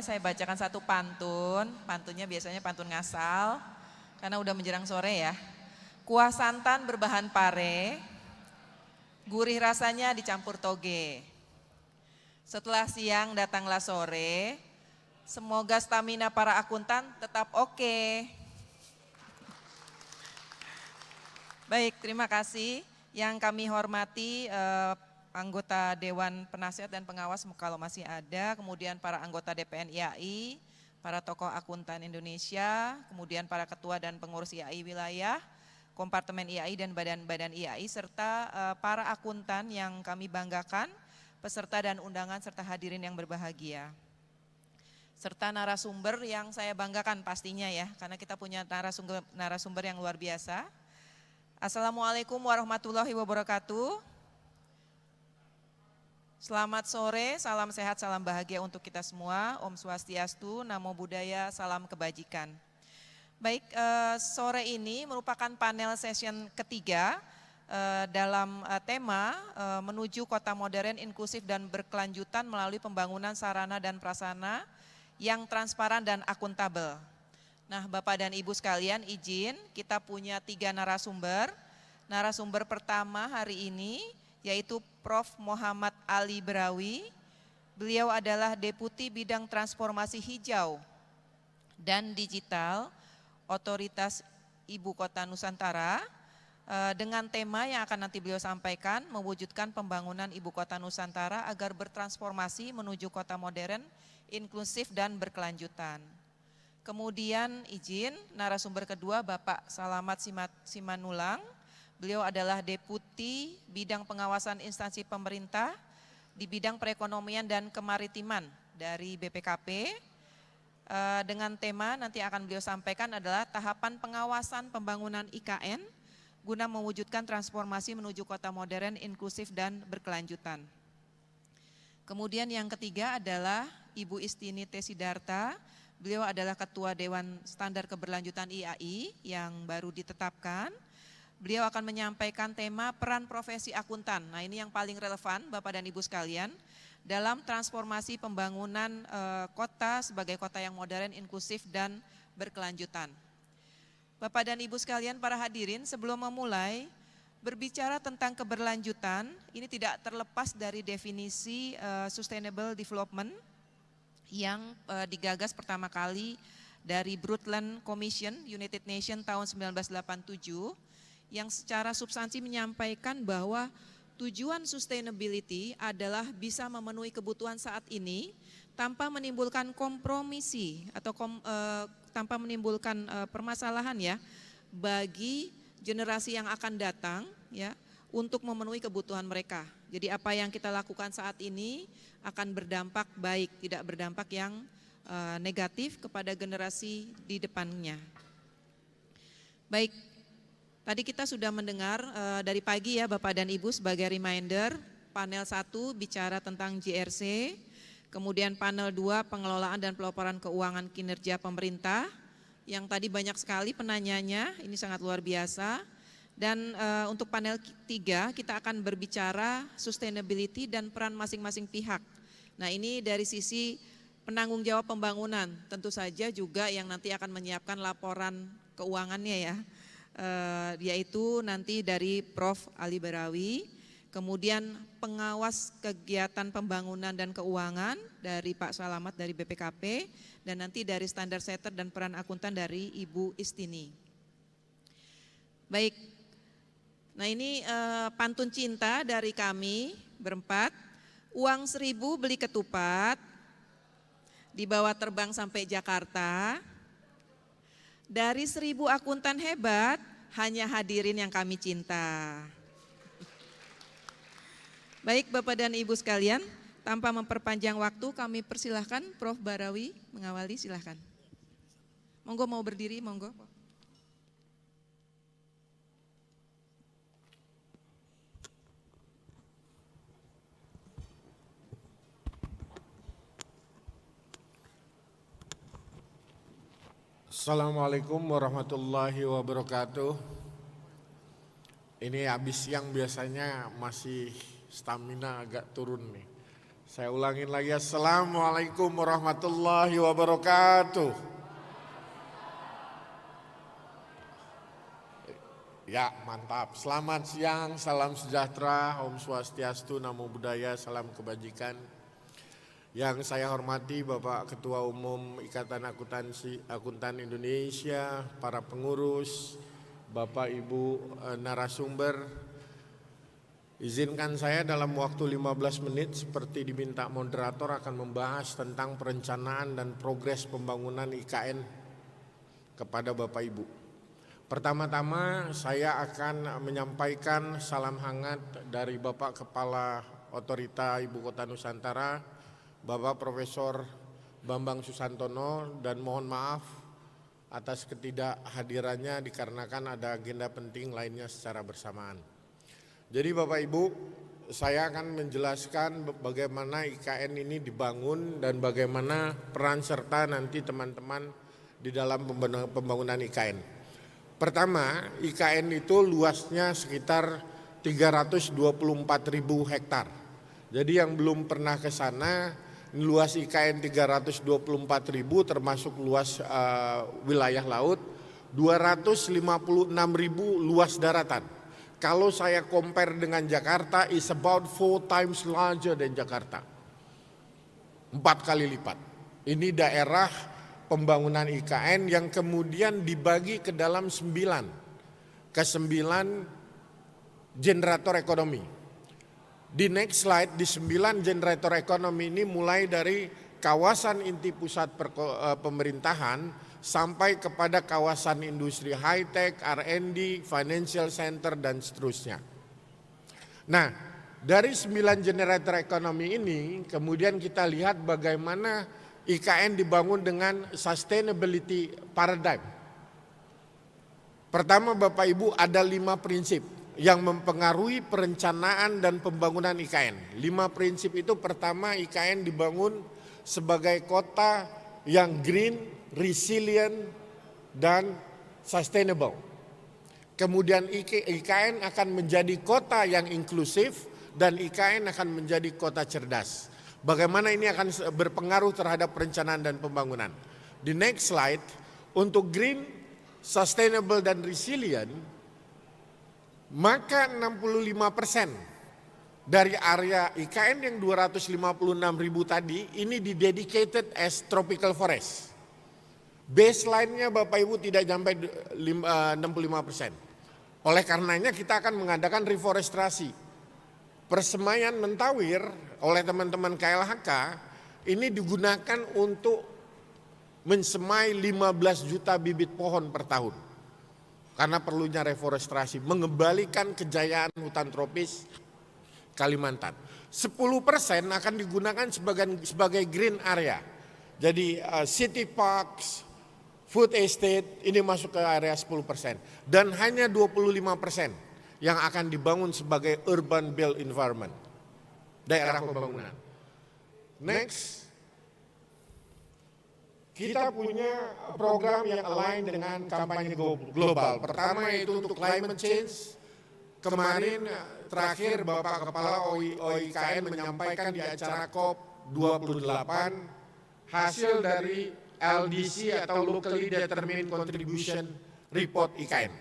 saya bacakan satu pantun. Pantunnya biasanya pantun ngasal, karena udah menjelang sore ya. Kuah santan berbahan pare, gurih rasanya dicampur toge. Setelah siang datanglah sore, semoga stamina para akuntan tetap oke. Baik, terima kasih. Yang kami hormati anggota Dewan Penasihat dan Pengawas kalau masih ada, kemudian para anggota DPN IAI, para tokoh akuntan Indonesia, kemudian para ketua dan pengurus IAI wilayah, kompartemen IAI dan badan-badan IAI, serta para akuntan yang kami banggakan, peserta dan undangan serta hadirin yang berbahagia. Serta narasumber yang saya banggakan pastinya ya, karena kita punya narasumber yang luar biasa. Assalamualaikum warahmatullahi wabarakatuh. Selamat sore, salam sehat, salam bahagia untuk kita semua. Om Swastiastu, Namo Buddhaya, salam kebajikan. Baik, sore ini merupakan panel session ketiga dalam tema menuju kota modern, inklusif dan berkelanjutan melalui pembangunan sarana dan prasarana yang transparan dan akuntabel. Nah, Bapak dan Ibu sekalian, izin kita punya 3 narasumber. Narasumber pertama hari ini yaitu Prof. Muhammad Ali Brawi. Beliau adalah Deputi Bidang Transformasi Hijau dan Digital Otoritas Ibu Kota Nusantara, dengan tema yang akan nanti beliau sampaikan, mewujudkan pembangunan Ibu Kota Nusantara agar bertransformasi menuju kota modern, inklusif dan berkelanjutan. Kemudian izin narasumber kedua Bapak Salamat Simanulang. Beliau adalah Deputi Bidang Pengawasan Instansi Pemerintah di bidang perekonomian dan kemaritiman dari BPKP. Dengan tema nanti akan beliau sampaikan adalah tahapan pengawasan pembangunan IKN guna mewujudkan transformasi menuju kota modern, inklusif dan berkelanjutan. Kemudian yang ketiga adalah Ibu Istini Tesidarta. Beliau adalah Ketua Dewan Standar Keberlanjutan IAI yang baru ditetapkan. Beliau akan menyampaikan tema peran profesi akuntan. Nah, ini yang paling relevan Bapak dan Ibu sekalian dalam transformasi pembangunan kota sebagai kota yang modern, inklusif dan berkelanjutan. Bapak dan Ibu sekalian, para hadirin, sebelum memulai berbicara tentang keberlanjutan, ini tidak terlepas dari definisi sustainable development yang digagas pertama kali dari Brundtland Commission United Nations tahun 1987 yang secara substansi menyampaikan bahwa tujuan sustainability adalah bisa memenuhi kebutuhan saat ini tanpa menimbulkan kompromisi atau tanpa menimbulkan permasalahan ya bagi generasi yang akan datang ya untuk memenuhi kebutuhan mereka. Jadi apa yang kita lakukan saat ini akan berdampak baik, tidak berdampak yang negatif kepada generasi di depannya. Baik, tadi kita sudah mendengar dari pagi ya Bapak dan Ibu sebagai reminder, panel 1 bicara tentang JRC, kemudian panel 2 pengelolaan dan pelaporan keuangan kinerja pemerintah, yang tadi banyak sekali penanyanya, ini sangat luar biasa. Dan untuk panel 3 kita akan berbicara sustainability dan peran masing-masing pihak. Nah, ini dari sisi penanggung jawab pembangunan, tentu saja juga yang nanti akan menyiapkan laporan keuangannya ya, yaitu nanti dari Prof. Ali Brawi, kemudian pengawas kegiatan pembangunan dan keuangan dari Pak Salamat dari BPKP, dan nanti dari standar setter dan peran akuntan dari Ibu Istini. Baik, nah ini pantun cinta dari kami berempat. Uang 1.000 beli ketupat, dibawa terbang sampai Jakarta. Dari 1.000 akuntan hebat, hanya hadirin yang kami cinta. Baik Bapak dan Ibu sekalian, tanpa memperpanjang waktu kami persilahkan Prof. Brawi mengawali, silahkan. Monggo mau berdiri, monggo. Assalamualaikum warahmatullahi wabarakatuh. Ini habis siang biasanya masih stamina agak turun nih. Saya ulangin lagi, Assalamualaikum warahmatullahi wabarakatuh. Ya, mantap. Selamat siang, salam sejahtera, Om Swastiastu, Namo Buddhaya, salam kebajikan. Yang saya hormati Bapak Ketua Umum Ikatan Akuntan Indonesia, para pengurus, Bapak Ibu narasumber, izinkan saya dalam waktu 15 menit seperti diminta moderator akan membahas tentang perencanaan dan progres pembangunan IKN kepada Bapak Ibu. Pertama-tama saya akan menyampaikan salam hangat dari Bapak Kepala Otorita Ibu Kota Nusantara, Bapak Profesor Bambang Susantono, dan mohon maaf atas ketidakhadirannya dikarenakan ada agenda penting lainnya secara bersamaan. Jadi Bapak Ibu, saya akan menjelaskan bagaimana IKN ini dibangun dan bagaimana peran serta nanti teman-teman di dalam pembangunan IKN. Pertama, IKN itu luasnya sekitar 324.000 hektar. Jadi yang belum pernah ke sana, luas IKN 324.000 termasuk luas wilayah laut, 256.000 luas daratan. Kalau saya compare dengan Jakarta, is about 4 times larger than Jakarta. 4 kali lipat. Ini daerah pembangunan IKN yang kemudian dibagi ke dalam 9 generator ekonomi. Di next slide, di 9 generator ekonomi ini mulai dari kawasan inti pusat pemerintahan sampai kepada kawasan industri high-tech, R&D, financial center, dan seterusnya. Nah, dari 9 generator ekonomi ini kemudian kita lihat bagaimana IKN dibangun dengan sustainability paradigm. Pertama Bapak Ibu, ada 5 prinsip yang mempengaruhi perencanaan dan pembangunan IKN. 5 prinsip itu, pertama, IKN dibangun sebagai kota yang green, resilient, dan sustainable. Kemudian IKN akan menjadi kota yang inklusif dan IKN akan menjadi kota cerdas. Bagaimana ini akan berpengaruh terhadap perencanaan dan pembangunan. Di next slide, untuk green, sustainable, dan resilient, maka 65% dari area IKN yang 256.000 tadi ini didedicated as tropical forest. Baseline-nya Bapak Ibu tidak sampai 65%. Oleh karenanya kita akan mengadakan reforestasi. Persemaian Mentawir oleh teman-teman KLHK ini digunakan untuk mensemai 15 juta bibit pohon per tahun. Karena perlunya reforestasi, mengembalikan kejayaan hutan tropis Kalimantan. 10% akan digunakan sebagai green area. Jadi city parks, food estate ini masuk ke area 10%. Dan hanya 25% yang akan dibangun sebagai urban built environment, daerah pembangunan. Next, kita punya program yang align dengan kampanye global. Pertama itu untuk climate change. Kemarin terakhir Bapak Kepala OIKN menyampaikan di acara COP28 hasil dari LDC atau Locally Determined Contribution Report IKN.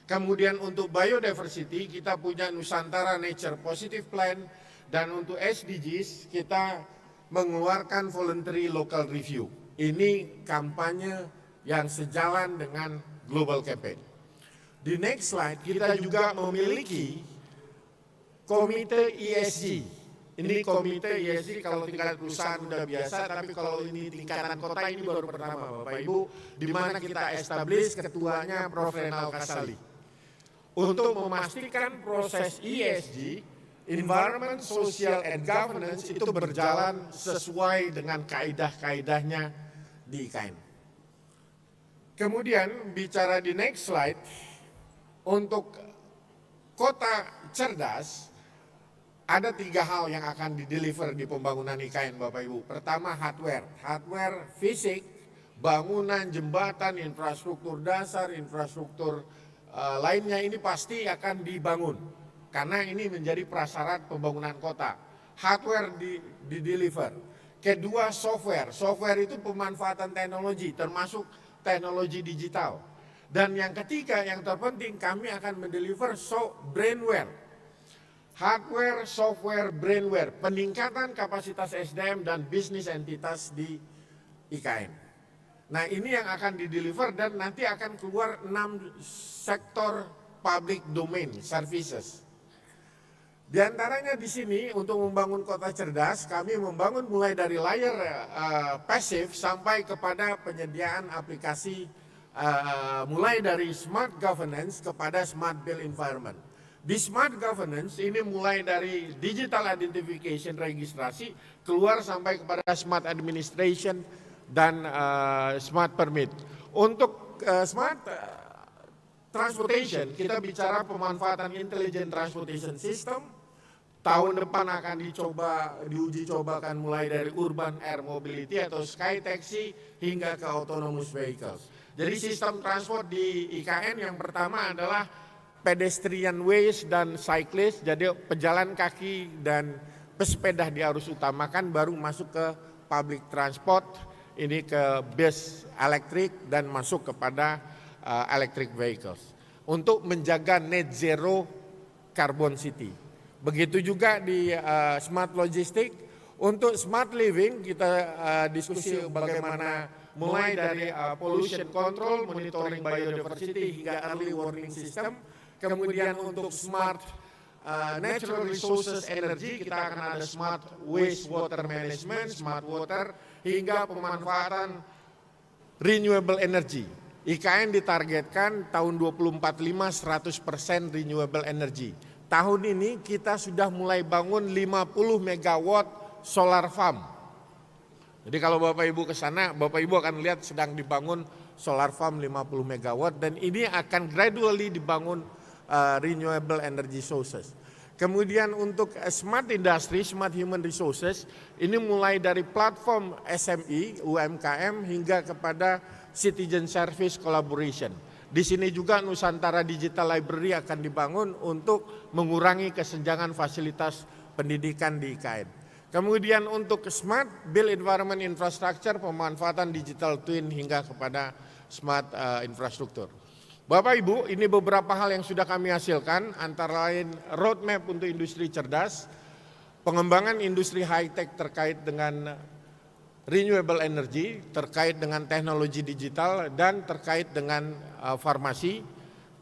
Kemudian untuk biodiversity kita punya Nusantara Nature Positive Plan, dan untuk SDGs kita mengeluarkan Voluntary Local Review. Ini kampanye yang sejalan dengan Global Campaign. Di next slide kita juga memiliki komite ESG. Ini komite ESG kalau tingkat perusahaan sudah biasa, tapi kalau ini tingkatan kota ini baru pertama Bapak Ibu, di mana kita establish ketuanya Prof. Renal Kasali. Untuk memastikan proses ESG, Environment, Social, and Governance itu berjalan sesuai dengan kaidah-kaidahnya di IKN. Kemudian bicara di next slide, untuk kota cerdas, ada 3 hal yang akan dideliver di pembangunan IKN Bapak Ibu. Pertama hardware fisik, bangunan, jembatan, infrastruktur dasar, infrastruktur lainnya ini pasti akan dibangun. Karena ini menjadi prasyarat pembangunan kota. hardware di deliver. Kedua software, software itu pemanfaatan teknologi termasuk teknologi digital. Dan yang ketiga yang terpenting kami akan mendeliver brainware. Hardware, software, brainware, peningkatan kapasitas SDM dan bisnis entitas di IKN. Nah ini yang akan dideliver dan nanti akan keluar 6 sektor public domain services. Di antaranya di sini untuk membangun kota cerdas, kami membangun mulai dari layer pasif sampai kepada penyediaan aplikasi mulai dari smart governance kepada smart built environment. Di smart governance ini mulai dari digital identification registrasi keluar sampai kepada smart administration dan smart permit. Untuk smart transportation kita bicara pemanfaatan intelligent transportation system. Tahun depan akan diuji cobakan mulai dari urban air mobility atau sky taxi hingga ke autonomous vehicles. Jadi sistem transport di IKN yang pertama adalah pedestrian ways dan cyclist, jadi pejalan kaki dan pesepeda di arus utamakan baru masuk ke public transport, ini ke bus elektrik dan masuk kepada electric vehicles. Untuk menjaga net zero carbon city. Begitu juga di smart logistik, untuk smart living kita diskusi bagaimana mulai dari pollution control, monitoring biodiversity hingga early warning system. Kemudian untuk smart natural resources energy kita akan ada smart waste water management, smart water hingga pemanfaatan renewable energy. IKN ditargetkan tahun 2045 100% renewable energy. Tahun ini kita sudah mulai bangun 50 megawatt solar farm. Jadi kalau Bapak Ibu ke sana, Bapak Ibu akan lihat sedang dibangun solar farm 50 megawatt dan ini akan gradually dibangun renewable energy sources. Kemudian untuk smart industry, smart human resources, ini mulai dari platform SME, UMKM hingga kepada citizen service collaboration. Di sini juga Nusantara Digital Library akan dibangun untuk mengurangi kesenjangan fasilitas pendidikan di IKN. Kemudian untuk smart built environment infrastructure, pemanfaatan digital twin hingga kepada smart infrastruktur. Bapak Ibu, ini beberapa hal yang sudah kami hasilkan, antara lain roadmap untuk industri cerdas, pengembangan industri high-tech terkait dengan renewable energy, terkait dengan teknologi digital, dan terkait dengan farmasi.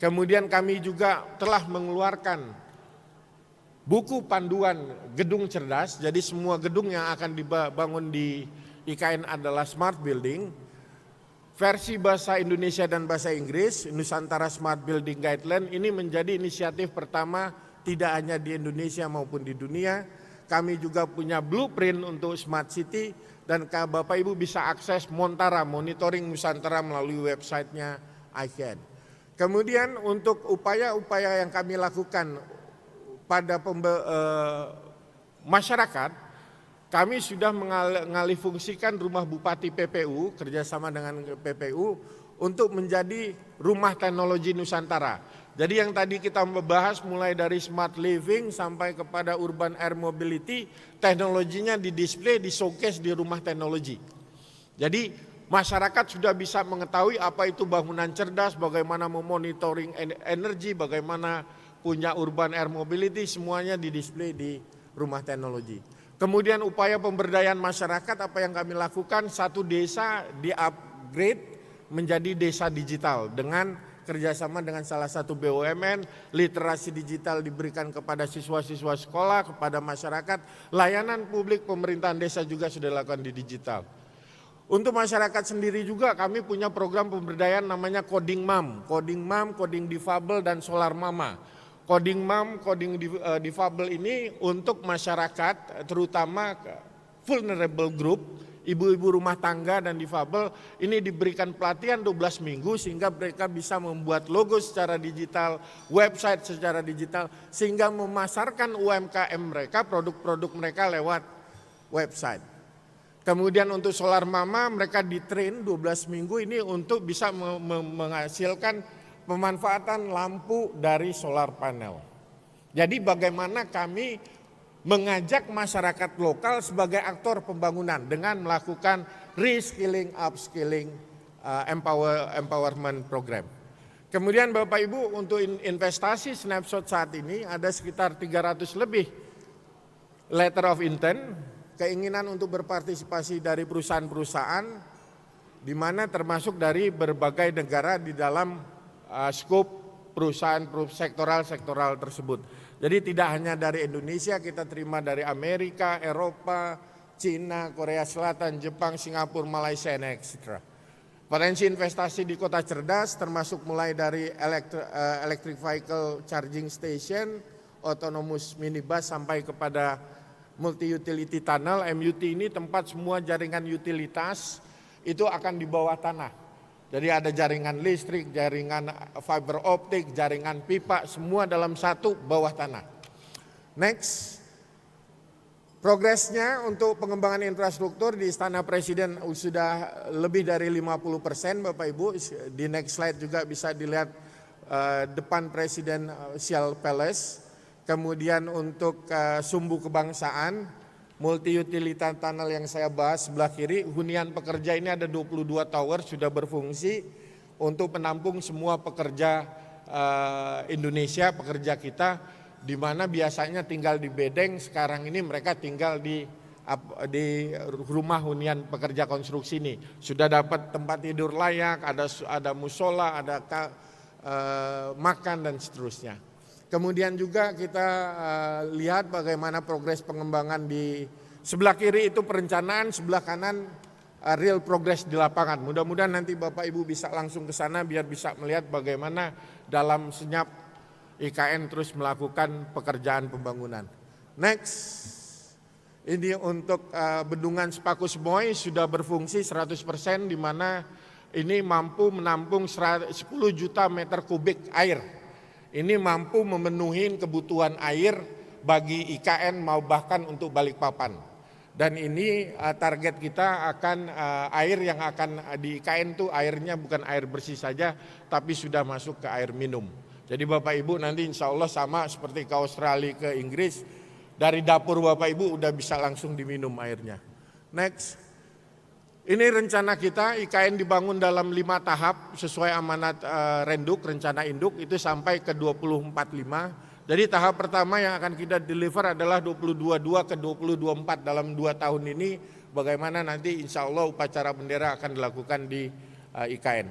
Kemudian kami juga telah mengeluarkan buku panduan gedung cerdas, jadi semua gedung yang akan dibangun di IKN adalah smart building. Versi bahasa Indonesia dan bahasa Inggris, Nusantara Smart Building Guideline ini menjadi inisiatif pertama tidak hanya di Indonesia maupun di dunia. Kami juga punya blueprint untuk Smart City dan Bapak Ibu bisa akses Montara, monitoring Nusantara melalui websitenya IKN. Kemudian untuk upaya-upaya yang kami lakukan pada masyarakat, kami sudah mengalihfungsikan rumah Bupati PPU kerjasama dengan PPU untuk menjadi rumah teknologi Nusantara. Jadi yang tadi kita membahas mulai dari smart living sampai kepada urban air mobility, teknologinya di display, di showcase di rumah teknologi. Jadi masyarakat sudah bisa mengetahui apa itu bangunan cerdas, bagaimana memonitoring energi, bagaimana punya urban air mobility, semuanya di display di rumah teknologi. Kemudian upaya pemberdayaan masyarakat, apa yang kami lakukan, satu desa di-upgrade menjadi desa digital dengan kerjasama dengan salah satu BUMN, literasi digital diberikan kepada siswa-siswa sekolah, kepada masyarakat, layanan publik pemerintahan desa juga sudah dilakukan di digital. Untuk masyarakat sendiri juga kami punya program pemberdayaan namanya Coding Mom, Coding Difabel dan Solar Mama. Coding Mom, Coding Difabel ini untuk masyarakat terutama vulnerable group, ibu-ibu rumah tangga dan difabel ini diberikan pelatihan 12 minggu sehingga mereka bisa membuat logo secara digital, website secara digital sehingga memasarkan UMKM mereka, produk-produk mereka lewat website. Kemudian untuk Solar Mama mereka di-train 12 minggu ini untuk bisa menghasilkan pemanfaatan lampu dari solar panel. Jadi bagaimana kami mengajak masyarakat lokal sebagai aktor pembangunan dengan melakukan reskilling, upskilling, empowerment program. Kemudian Bapak Ibu, untuk investasi snapshot saat ini ada sekitar 300 lebih letter of intent, keinginan untuk berpartisipasi dari perusahaan-perusahaan, di mana termasuk dari berbagai negara di dalam skop perusahaan sektoral tersebut. Jadi tidak hanya dari Indonesia, kita terima dari Amerika, Eropa, Cina, Korea Selatan, Jepang, Singapura, Malaysia, etc. Potensi investasi di kota cerdas termasuk mulai dari electric vehicle charging station, autonomous minibus sampai kepada multi utility tunnel. MUT ini tempat semua jaringan utilitas itu akan di bawah tanah. Jadi ada jaringan listrik, jaringan fiber optik, jaringan pipa, semua dalam satu bawah tanah. Next, progresnya untuk pengembangan infrastruktur di Istana Presiden sudah lebih dari 50%, Bapak Ibu. Di next slide juga bisa dilihat depan Presidential Palace. Kemudian untuk sumbu kebangsaan, multi utility tunnel yang saya bahas sebelah kiri, hunian pekerja ini ada 22 tower sudah berfungsi untuk menampung semua pekerja Indonesia, pekerja kita, di mana biasanya tinggal di bedeng, sekarang ini mereka tinggal di rumah hunian pekerja konstruksi ini. Sudah dapat tempat tidur layak, ada musola, ada makan dan seterusnya. Kemudian juga kita lihat bagaimana progres pengembangan di sebelah kiri itu perencanaan, sebelah kanan real progress di lapangan. Mudah-mudahan nanti Bapak Ibu bisa langsung ke sana biar bisa melihat bagaimana dalam senyap IKN terus melakukan pekerjaan pembangunan. Next, ini untuk bendungan Sepakus Moy sudah berfungsi 100%, di mana ini mampu menampung 10 juta meter kubik air. Ini mampu memenuhi kebutuhan air bagi IKN mau bahkan untuk Balikpapan. Dan ini target kita akan air yang akan di IKN itu airnya bukan air bersih saja, tapi sudah masuk ke air minum. Jadi Bapak Ibu nanti insya Allah sama seperti ke Australia, ke Inggris, dari dapur Bapak Ibu udah bisa langsung diminum airnya. Next. Ini rencana kita, IKN dibangun dalam 5 tahap sesuai amanat Renduk, rencana induk itu sampai ke 2045. Jadi tahap pertama yang akan kita deliver adalah 2022 ke 2024 dalam 2 tahun ini. Bagaimana nanti insya Allah upacara bendera akan dilakukan di IKN.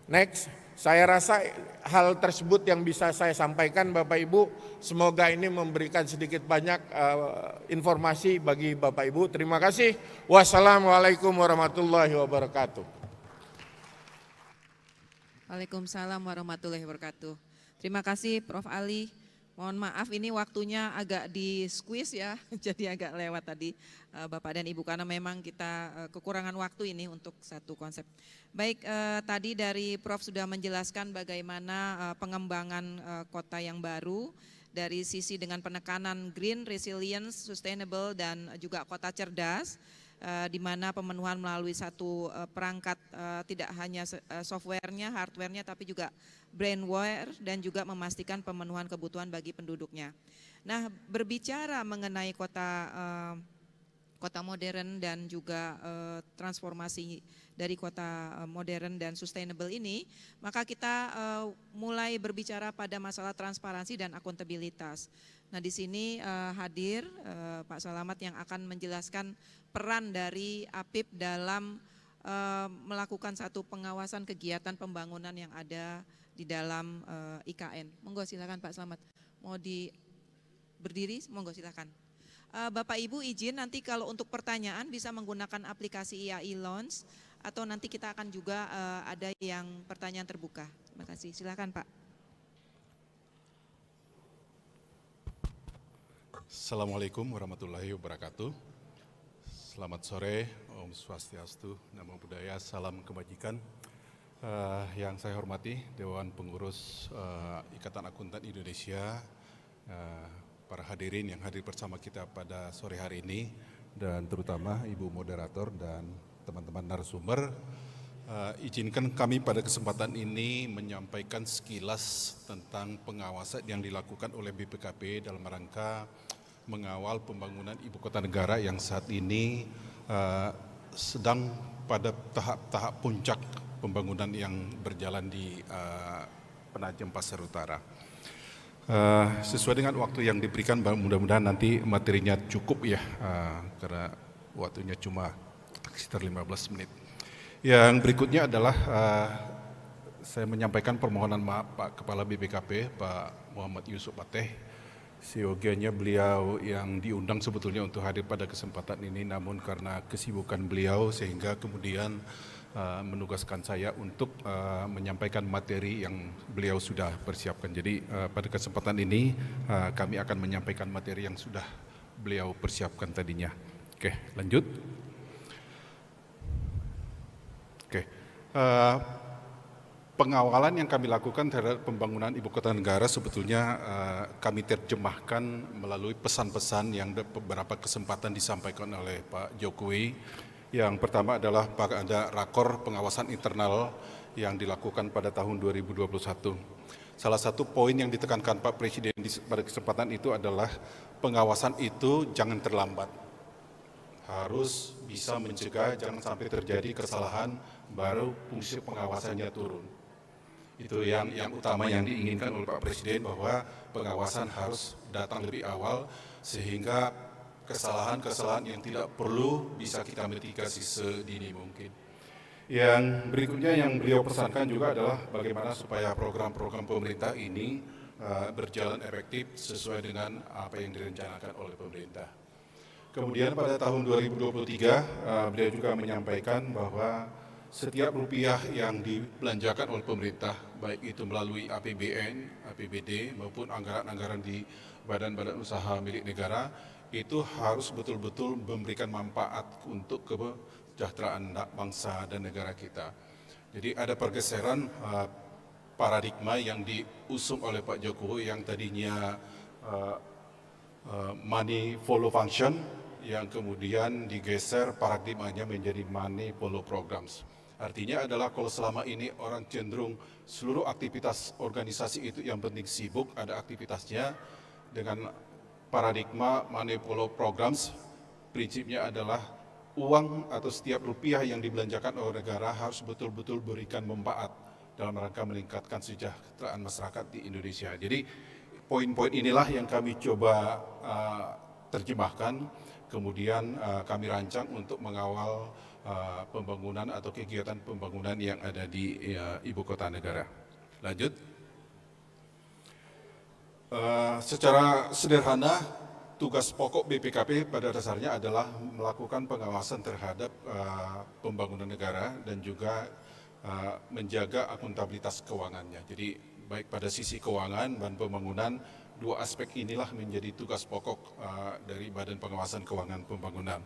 Next, saya rasa hal tersebut yang bisa saya sampaikan Bapak Ibu. Semoga ini memberikan sedikit banyak informasi bagi Bapak Ibu. Terima kasih. Wassalamualaikum warahmatullahi wabarakatuh. Waalaikumsalam warahmatullahi wabarakatuh. Terima kasih Prof. Ali. Mohon maaf ini waktunya agak di squeeze ya, jadi agak lewat tadi Bapak dan Ibu karena memang kita kekurangan waktu ini untuk satu konsep. Baik, tadi dari Prof sudah menjelaskan bagaimana pengembangan kota yang baru dari sisi dengan penekanan green, resilience, sustainable dan juga kota cerdas. Di mana pemenuhan melalui satu perangkat tidak hanya softwarenya, hardwarenya, tapi juga brainware dan juga memastikan pemenuhan kebutuhan bagi penduduknya. Nah, berbicara mengenai kota modern dan juga transformasi dari kota modern dan sustainable ini, maka kita mulai berbicara pada masalah transparansi dan akuntabilitas. Nah, di sini hadir Pak Salamat yang akan menjelaskan peran dari APIP dalam melakukan satu pengawasan kegiatan pembangunan yang ada di dalam IKN. Monggo silakan Pak Slamet. Mau berdiri? Monggo silakan. Bapak Ibu izin nanti kalau untuk pertanyaan bisa menggunakan aplikasi IAI Lounge atau nanti kita akan juga ada yang pertanyaan terbuka. Terima kasih. Silakan Pak. Assalamualaikum warahmatullahi wabarakatuh. Selamat sore, Om Swastiastu, Namo Buddhaya, salam kebajikan. Yang saya hormati Dewan Pengurus Ikatan Akuntan Indonesia, para hadirin yang hadir bersama kita pada sore hari ini, dan terutama Ibu Moderator dan teman-teman narasumber. Izinkan kami pada kesempatan ini menyampaikan sekilas tentang pengawasan yang dilakukan oleh BPKP dalam rangka mengawal pembangunan ibu kota negara yang saat ini sedang pada tahap-tahap puncak pembangunan yang berjalan di Penajam Pasir Utara. Sesuai dengan waktu yang diberikan, mudah-mudahan nanti materinya cukup ya, karena waktunya cuma sekitar 15 menit. Yang berikutnya adalah saya menyampaikan permohonan maaf Pak Kepala BPKP, Pak Muhammad Yusuf Pateh. Seyogianya beliau yang diundang sebetulnya untuk hadir pada kesempatan ini, namun karena kesibukan beliau sehingga kemudian menugaskan saya untuk menyampaikan materi yang beliau sudah persiapkan. Jadi pada kesempatan ini kami akan menyampaikan materi yang sudah beliau persiapkan tadinya. Oke, lanjut. Oke. Pengawalan yang kami lakukan terhadap pembangunan ibu kota negara sebetulnya kami terjemahkan melalui pesan-pesan yang beberapa kesempatan disampaikan oleh Pak Jokowi. Yang pertama adalah ada rakor pengawasan internal yang dilakukan pada tahun 2021. Salah satu poin yang ditekankan Pak Presiden pada kesempatan itu adalah pengawasan itu jangan terlambat. Harus bisa mencegah jangan sampai terjadi kesalahan baru fungsi pengawasannya turun. Itu yang utama yang diinginkan oleh Pak Presiden, bahwa pengawasan harus datang lebih awal sehingga kesalahan-kesalahan yang tidak perlu bisa kita mitigasi sedini mungkin. Yang berikutnya yang beliau pesankan juga adalah bagaimana supaya program-program pemerintah ini berjalan efektif sesuai dengan apa yang direncanakan oleh pemerintah. Kemudian pada tahun 2023 beliau juga menyampaikan bahwa setiap rupiah yang dibelanjakan oleh pemerintah, baik itu melalui APBN, APBD maupun anggaran-anggaran di badan-badan usaha milik negara, itu harus betul-betul memberikan manfaat untuk kesejahteraan bangsa dan negara kita. Jadi ada pergeseran paradigma yang diusung oleh Pak Jokowi yang tadinya money follow function, yang kemudian digeser paradigmanya menjadi money follow programs. Artinya adalah kalau selama ini orang cenderung seluruh aktivitas organisasi itu yang penting sibuk, ada aktivitasnya, dengan paradigma money follow programs, prinsipnya adalah uang atau setiap rupiah yang dibelanjakan oleh negara harus betul-betul berikan manfaat dalam rangka meningkatkan kesejahteraan masyarakat di Indonesia. Jadi poin-poin inilah yang kami coba terjemahkan, kemudian kami rancang untuk mengawal pembangunan atau kegiatan pembangunan yang ada di ibu kota negara. Lanjut. Secara sederhana, tugas pokok BPKP pada dasarnya adalah melakukan pengawasan terhadap pembangunan negara dan juga menjaga akuntabilitas keuangannya. Jadi baik pada sisi keuangan dan pembangunan, dua aspek inilah menjadi tugas pokok dari Badan Pengawasan Keuangan Pembangunan.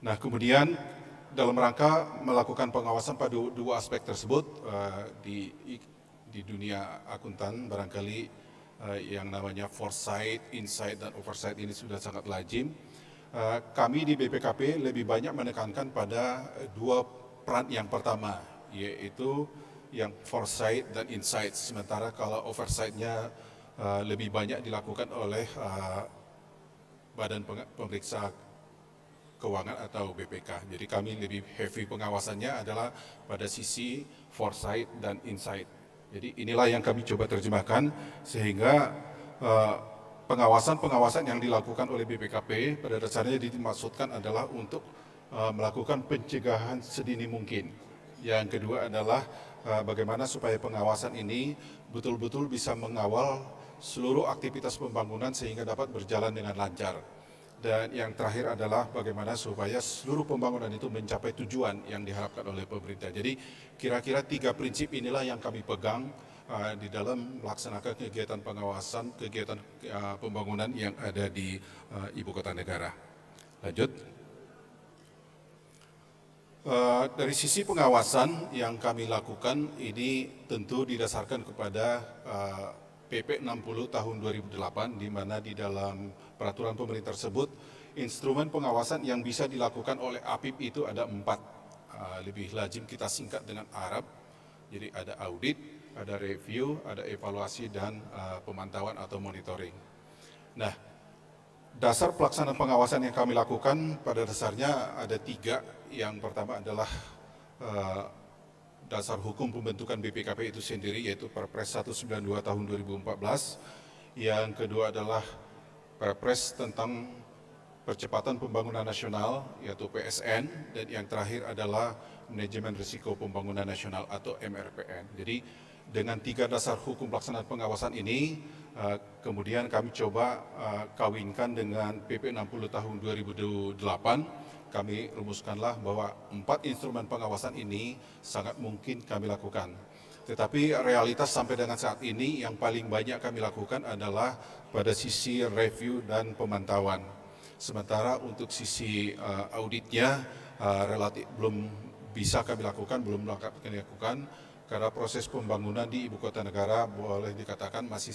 Nah, kemudian dalam rangka melakukan pengawasan pada dua aspek tersebut, di dunia akuntan barangkali yang namanya foresight, insight, dan oversight ini sudah sangat lazim. Kami di BPKP lebih banyak menekankan pada dua peran yang pertama, yaitu yang foresight dan insight. Sementara kalau oversight-nya lebih banyak dilakukan oleh Badan Pemeriksa Keuangan atau BPK. Jadi kami lebih heavy pengawasannya adalah pada sisi foresight dan insight. Jadi inilah yang kami coba terjemahkan sehingga pengawasan-pengawasan yang dilakukan oleh BPKP pada dasarnya dimaksudkan adalah untuk melakukan pencegahan sedini mungkin. Yang kedua adalah bagaimana supaya pengawasan ini betul-betul bisa mengawal seluruh aktivitas pembangunan sehingga dapat berjalan dengan lancar. Dan yang terakhir adalah bagaimana supaya seluruh pembangunan itu mencapai tujuan yang diharapkan oleh pemerintah. Jadi kira-kira 3 prinsip inilah yang kami pegang di dalam melaksanakan kegiatan pengawasan, kegiatan pembangunan yang ada di ibu kota negara. Lanjut. Dari sisi pengawasan yang kami lakukan ini tentu didasarkan kepada PP 60 tahun 2008, di mana di dalam peraturan pemerintah tersebut instrumen pengawasan yang bisa dilakukan oleh APIP itu ada 4. Lebih lazim kita singkat dengan Arab. Jadi ada audit, ada review, ada evaluasi, dan pemantauan atau monitoring. Nah, Dasar pelaksanaan pengawasan yang kami lakukan pada dasarnya ada 3. Yang pertama adalah dasar hukum pembentukan BPKP itu sendiri, yaitu Perpres 192 tahun 2014. Yang kedua adalah Perpres tentang Percepatan Pembangunan Nasional, yaitu PSN. Dan yang terakhir adalah Manajemen Risiko Pembangunan Nasional atau MRPN. Jadi dengan 3 dasar hukum pelaksanaan pengawasan ini, kemudian kami coba kawinkan dengan PP 60 tahun 2008, kami rumuskanlah bahwa 4 instrumen pengawasan ini sangat mungkin kami lakukan. Tetapi realitas sampai dengan saat ini yang paling banyak kami lakukan adalah pada sisi review dan pemantauan. Sementara untuk sisi auditnya relatif belum bisa kami lakukan, karena proses pembangunan di ibu kota negara boleh dikatakan masih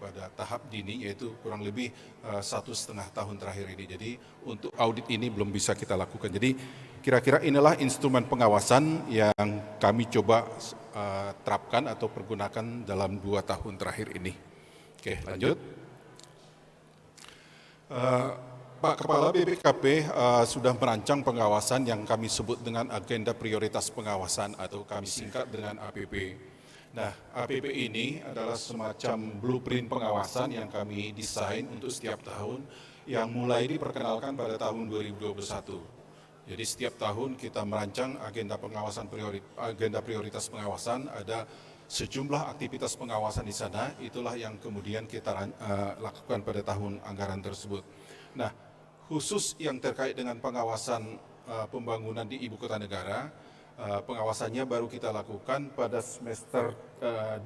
pada tahap dini, yaitu kurang lebih 1,5 tahun terakhir ini. Jadi untuk audit ini belum bisa kita lakukan. Jadi kira-kira inilah instrumen pengawasan yang kami coba terapkan atau pergunakan dalam 2 tahun terakhir ini. Oke, lanjut. Pak Kepala BPKP sudah merancang pengawasan yang kami sebut dengan agenda prioritas pengawasan atau kami singkat dengan APP. Nah, APP ini adalah semacam blueprint pengawasan yang kami desain untuk setiap tahun yang mulai diperkenalkan pada tahun 2021. Jadi setiap tahun kita merancang agenda prioritas pengawasan, ada sejumlah aktivitas pengawasan di sana, itulah yang kemudian kita lakukan pada tahun anggaran tersebut. Nah, khusus yang terkait dengan pengawasan pembangunan di ibu kota negara, pengawasannya baru kita lakukan pada semester 2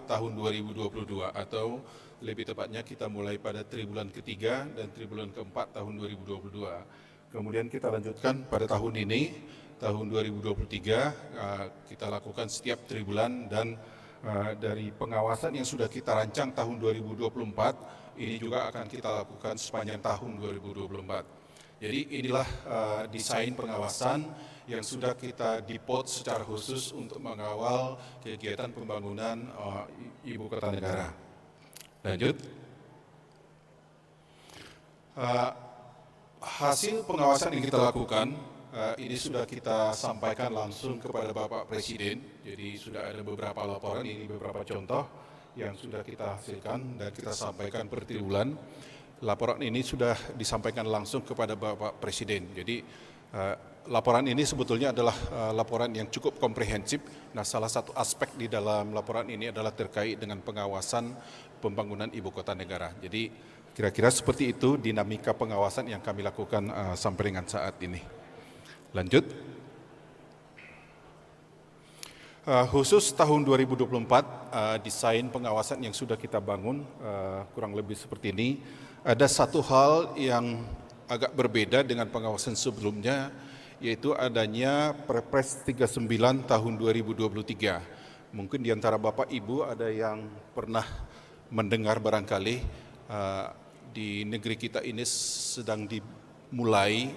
tahun 2022 atau lebih tepatnya kita mulai pada triwulan ketiga dan triwulan keempat tahun 2022. Kemudian kita lanjutkan pada tahun ini, tahun 2023, kita lakukan setiap triwulan dan dari pengawasan yang sudah kita rancang tahun 2024, ini juga akan kita lakukan sepanjang tahun 2024. Jadi inilah desain pengawasan yang sudah kita deploy secara khusus untuk mengawal kegiatan pembangunan ibu kota negara. Lanjut. Hasil pengawasan yang kita lakukan ini sudah kita sampaikan langsung kepada Bapak Presiden. Jadi sudah ada beberapa laporan, ini beberapa contoh yang sudah kita hasilkan dan kita sampaikan per triwulan. Laporan ini sudah disampaikan langsung kepada Bapak Presiden. Jadi laporan ini sebetulnya adalah laporan yang cukup komprehensif. Nah, salah satu aspek di dalam laporan ini adalah terkait dengan pengawasan pembangunan ibu kota negara. Jadi kira-kira seperti itu dinamika pengawasan yang kami lakukan sampai dengan saat ini. Lanjut. Khusus tahun 2024, desain pengawasan yang sudah kita bangun kurang lebih seperti ini. Ada satu hal yang agak berbeda dengan pengawasan sebelumnya, yaitu adanya Perpres 39 tahun 2023. Mungkin di antara Bapak Ibu ada yang pernah mendengar barangkali di negeri kita ini sedang dimulai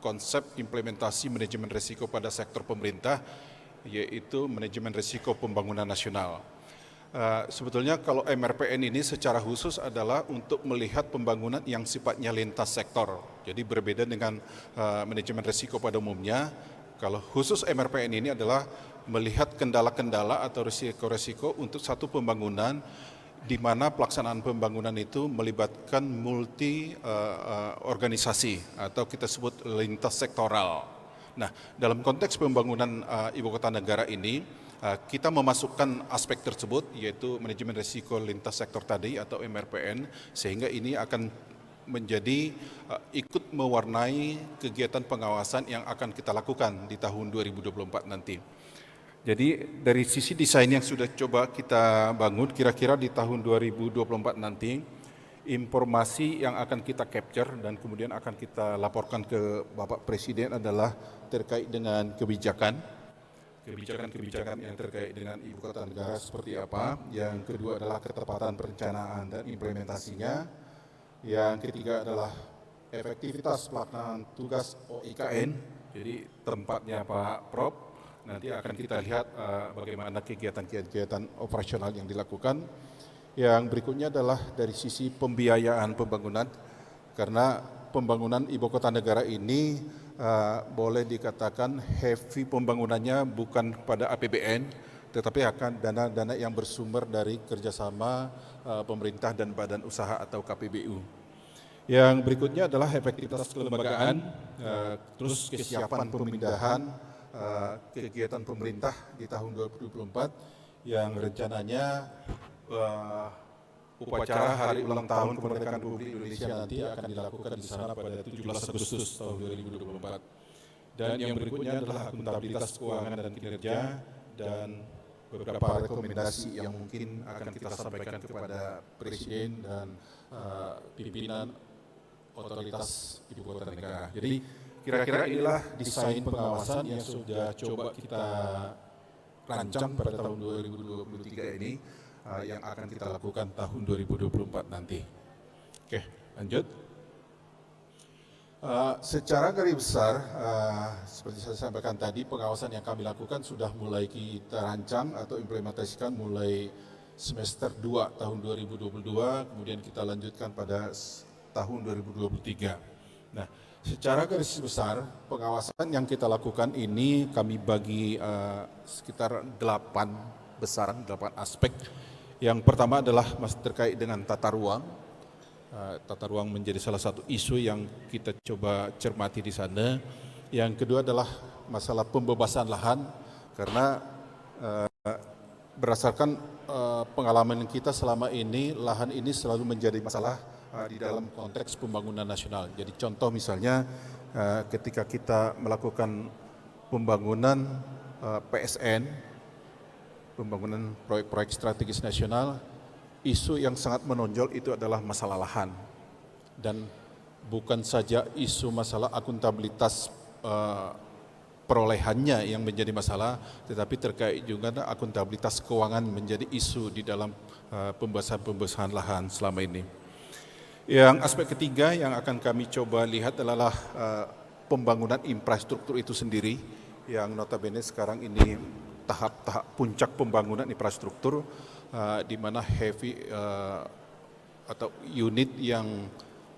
konsep implementasi manajemen risiko pada sektor pemerintah, yaitu manajemen risiko pembangunan nasional. Sebetulnya kalau MRPN ini secara khusus adalah untuk melihat pembangunan yang sifatnya lintas sektor. Jadi berbeda dengan manajemen risiko pada umumnya. Kalau khusus MRPN ini adalah melihat kendala-kendala atau risiko-risiko untuk satu pembangunan di mana pelaksanaan pembangunan itu melibatkan multi organisasi atau kita sebut lintas sektoral. Nah, dalam konteks pembangunan ibu kota negara ini, kita memasukkan aspek tersebut, yaitu manajemen risiko lintas sektor tadi atau MRPN, sehingga ini akan menjadi ikut mewarnai kegiatan pengawasan yang akan kita lakukan di tahun 2024 nanti. Jadi dari sisi desain yang sudah coba kita bangun, kira-kira di tahun 2024 nanti, informasi yang akan kita capture dan kemudian akan kita laporkan ke Bapak Presiden adalah terkait dengan kebijakan yang terkait dengan ibu kota negara seperti apa. Yang kedua adalah ketepatan perencanaan dan implementasinya. Yang ketiga adalah efektivitas pelaksanaan tugas OIKN, jadi tempatnya Pak Prof. Nanti akan kita lihat bagaimana kegiatan-kegiatan operasional yang dilakukan. Yang berikutnya adalah dari sisi pembiayaan pembangunan. karena pembangunan ibu kota negara ini boleh dikatakan heavy pembangunannya bukan pada APBN, tetapi akan dana-dana yang bersumber dari kerjasama pemerintah dan badan usaha atau KPBU. Yang berikutnya adalah efektivitas kelembagaan, terus kesiapan pemindahan kegiatan pemerintah di tahun 2024 yang rencananya upacara hari ulang tahun kemerdekaan Republik Indonesia nanti akan dilakukan di sana pada 17 Agustus tahun 2024. Dan yang berikutnya adalah akuntabilitas keuangan dan kinerja dan beberapa rekomendasi yang mungkin akan kita sampaikan kepada Presiden dan pimpinan otoritas ibu kota negara. Jadi kira-kira inilah desain pengawasan yang sudah coba kita rancang pada tahun 2023 ini yang akan kita lakukan tahun 2024 nanti. Oke, lanjut. Secara garis besar, seperti saya sampaikan tadi, pengawasan yang kami lakukan sudah mulai kita rancang atau implementasikan mulai semester 2 tahun 2022, kemudian kita lanjutkan pada tahun 2023. Nah, secara garis besar, pengawasan yang kita lakukan ini kami bagi sekitar 8 aspek. Yang pertama adalah masih terkait dengan tata ruang. Tata ruang menjadi salah satu isu yang kita coba cermati di sana. Yang kedua adalah masalah pembebasan lahan, karena berdasarkan pengalaman kita selama ini, lahan ini selalu menjadi masalah di dalam konteks pembangunan nasional. Jadi contoh misalnya ketika kita melakukan pembangunan PSN, pembangunan proyek-proyek strategis nasional, isu yang sangat menonjol itu adalah masalah lahan. Dan bukan saja isu masalah akuntabilitas perolehannya yang menjadi masalah, tetapi terkait juga akuntabilitas keuangan menjadi isu di dalam pembahasan lahan selama ini. Yang aspek ketiga yang akan kami coba lihat adalah pembangunan infrastruktur itu sendiri, yang notabene sekarang ini tahap-tahap puncak pembangunan infrastruktur, di mana heavy atau unit yang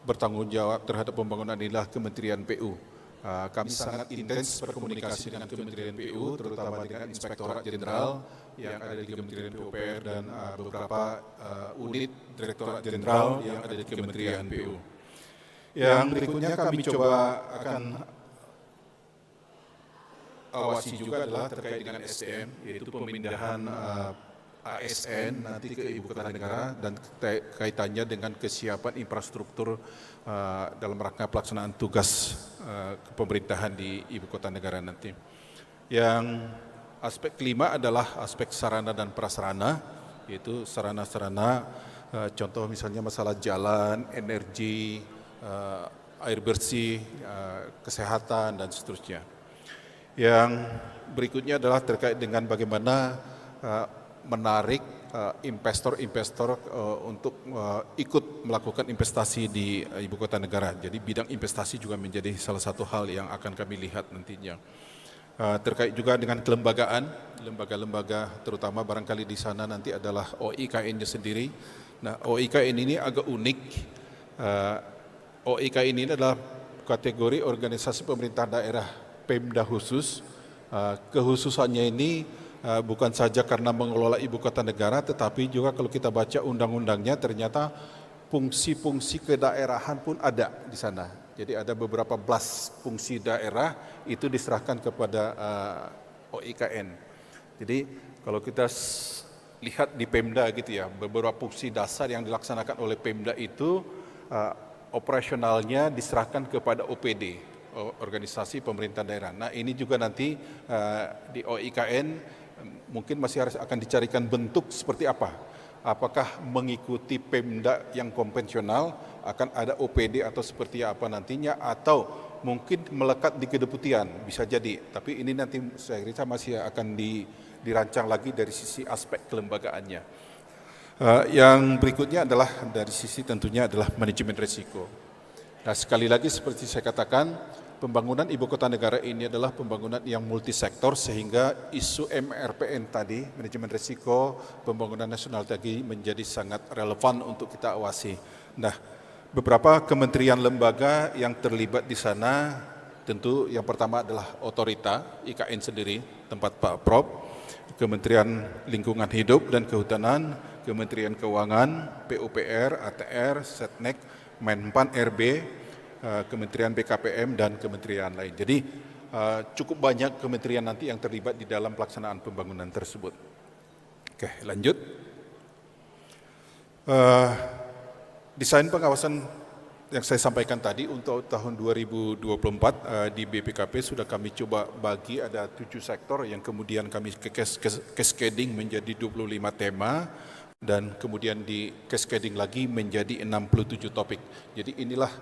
bertanggung jawab terhadap pembangunan inilah Kementerian PU. Kami sangat intens berkomunikasi dengan Kementerian PU, terutama dengan Inspektorat Jenderal yang ada di Kementerian PUPR dan beberapa unit Direktorat Jenderal yang ada di Kementerian PU. Yang berikutnya kami coba akan awasi juga adalah terkait dengan SDM, yaitu pemindahan ASN nanti ke ibu kota negara dan kaitannya dengan kesiapan infrastruktur dalam rangka pelaksanaan tugas pemerintahan di ibu kota negara nanti. Yang aspek kelima adalah aspek sarana dan prasarana, yaitu sarana-sarana, contoh misalnya masalah jalan, energi, air bersih, kesehatan dan seterusnya. Yang berikutnya adalah terkait dengan bagaimana menarik investor-investor untuk ikut melakukan investasi di ibu kota negara. Jadi bidang investasi juga menjadi salah satu hal yang akan kami lihat nantinya. Terkait juga dengan kelembagaan, lembaga-lembaga terutama barangkali di sana nanti adalah OIKN-nya sendiri. Nah, OIKN ini agak unik. OIKN ini adalah kategori organisasi pemerintah daerah Pemda khusus. Kehususannya ini bukan saja karena mengelola ibu kota negara, tetapi juga kalau kita baca undang-undangnya ternyata fungsi-fungsi kedaerahan pun ada di sana. Jadi ada beberapa belas fungsi daerah itu diserahkan kepada OIKN. Jadi kalau kita lihat di Pemda gitu ya, beberapa fungsi dasar yang dilaksanakan oleh Pemda itu operasionalnya diserahkan kepada OPD, organisasi pemerintah daerah. Nah ini juga nanti di OIKN mungkin masih harus akan dicarikan bentuk seperti apa. Apakah mengikuti Pemda yang konvensional, akan ada OPD atau seperti apa nantinya, atau mungkin melekat di kedeputian, bisa jadi. Tapi ini nanti saya kira masih akan dirancang lagi dari sisi aspek kelembagaannya. Yang berikutnya adalah dari sisi tentunya adalah manajemen risiko. Nah sekali lagi seperti saya katakan, pembangunan ibu kota negara ini adalah pembangunan yang multisektor sehingga isu MRPN tadi, manajemen risiko pembangunan nasional tadi menjadi sangat relevan untuk kita awasi. Nah, beberapa kementerian lembaga yang terlibat di sana, tentu yang pertama adalah otorita, IKN sendiri, tempat Pak Prof, Kementerian Lingkungan Hidup dan Kehutanan, Kementerian Keuangan, PUPR, ATR, Setnek, Menpan RB, Kementerian BKPM, dan kementerian lain. Jadi cukup banyak kementerian nanti yang terlibat di dalam pelaksanaan pembangunan tersebut. Oke, lanjut. Desain pengawasan yang saya sampaikan tadi untuk tahun 2024 di BPKP sudah kami coba bagi ada 7 sektor yang kemudian kami cascading menjadi 25 tema dan kemudian di cascading lagi menjadi 67 topik. Jadi inilah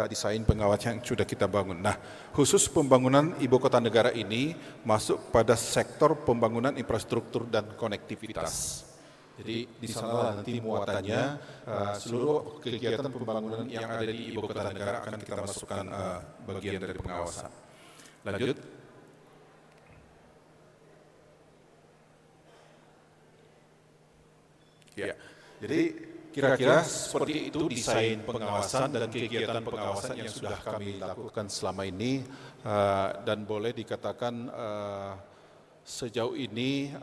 desain pengawasan yang sudah kita bangun. Nah, khusus pembangunan ibu kota negara ini masuk pada sektor pembangunan infrastruktur dan konektivitas. Jadi di sana nanti muatannya seluruh kegiatan pembangunan yang ada di ibu kota negara akan kita masukkan bagian dari pengawasan. Lanjut. Ya, jadi kira-kira seperti itu desain pengawasan dan kegiatan pengawasan yang sudah kami lakukan selama ini dan boleh dikatakan sejauh ini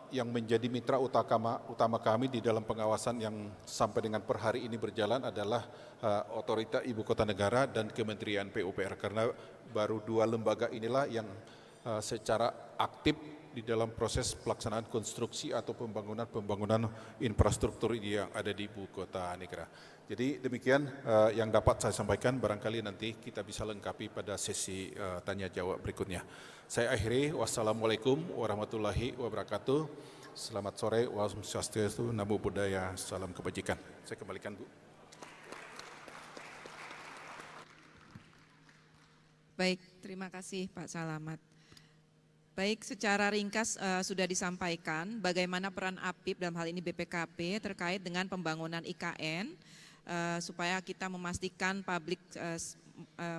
yang menjadi mitra utama kami di dalam pengawasan yang sampai dengan per hari ini berjalan adalah Otorita Ibu Kota Negara dan Kementerian PUPR, karena baru 2 lembaga inilah yang secara aktif di dalam proses pelaksanaan konstruksi atau pembangunan infrastruktur yang ada di Ibu Kota Negara. Jadi demikian yang dapat saya sampaikan, barangkali nanti kita bisa lengkapi pada sesi tanya jawab berikutnya. Saya akhiri, wassalamualaikum warahmatullahi wabarakatuh. Selamat sore, Om Swastiastu, Namo Buddhaya, salam kebajikan. Saya kembalikan, Bu. Baik, terima kasih Pak Salamat. Baik, secara ringkas sudah disampaikan bagaimana peran APIP dalam hal ini BPKP terkait dengan pembangunan IKN supaya kita memastikan public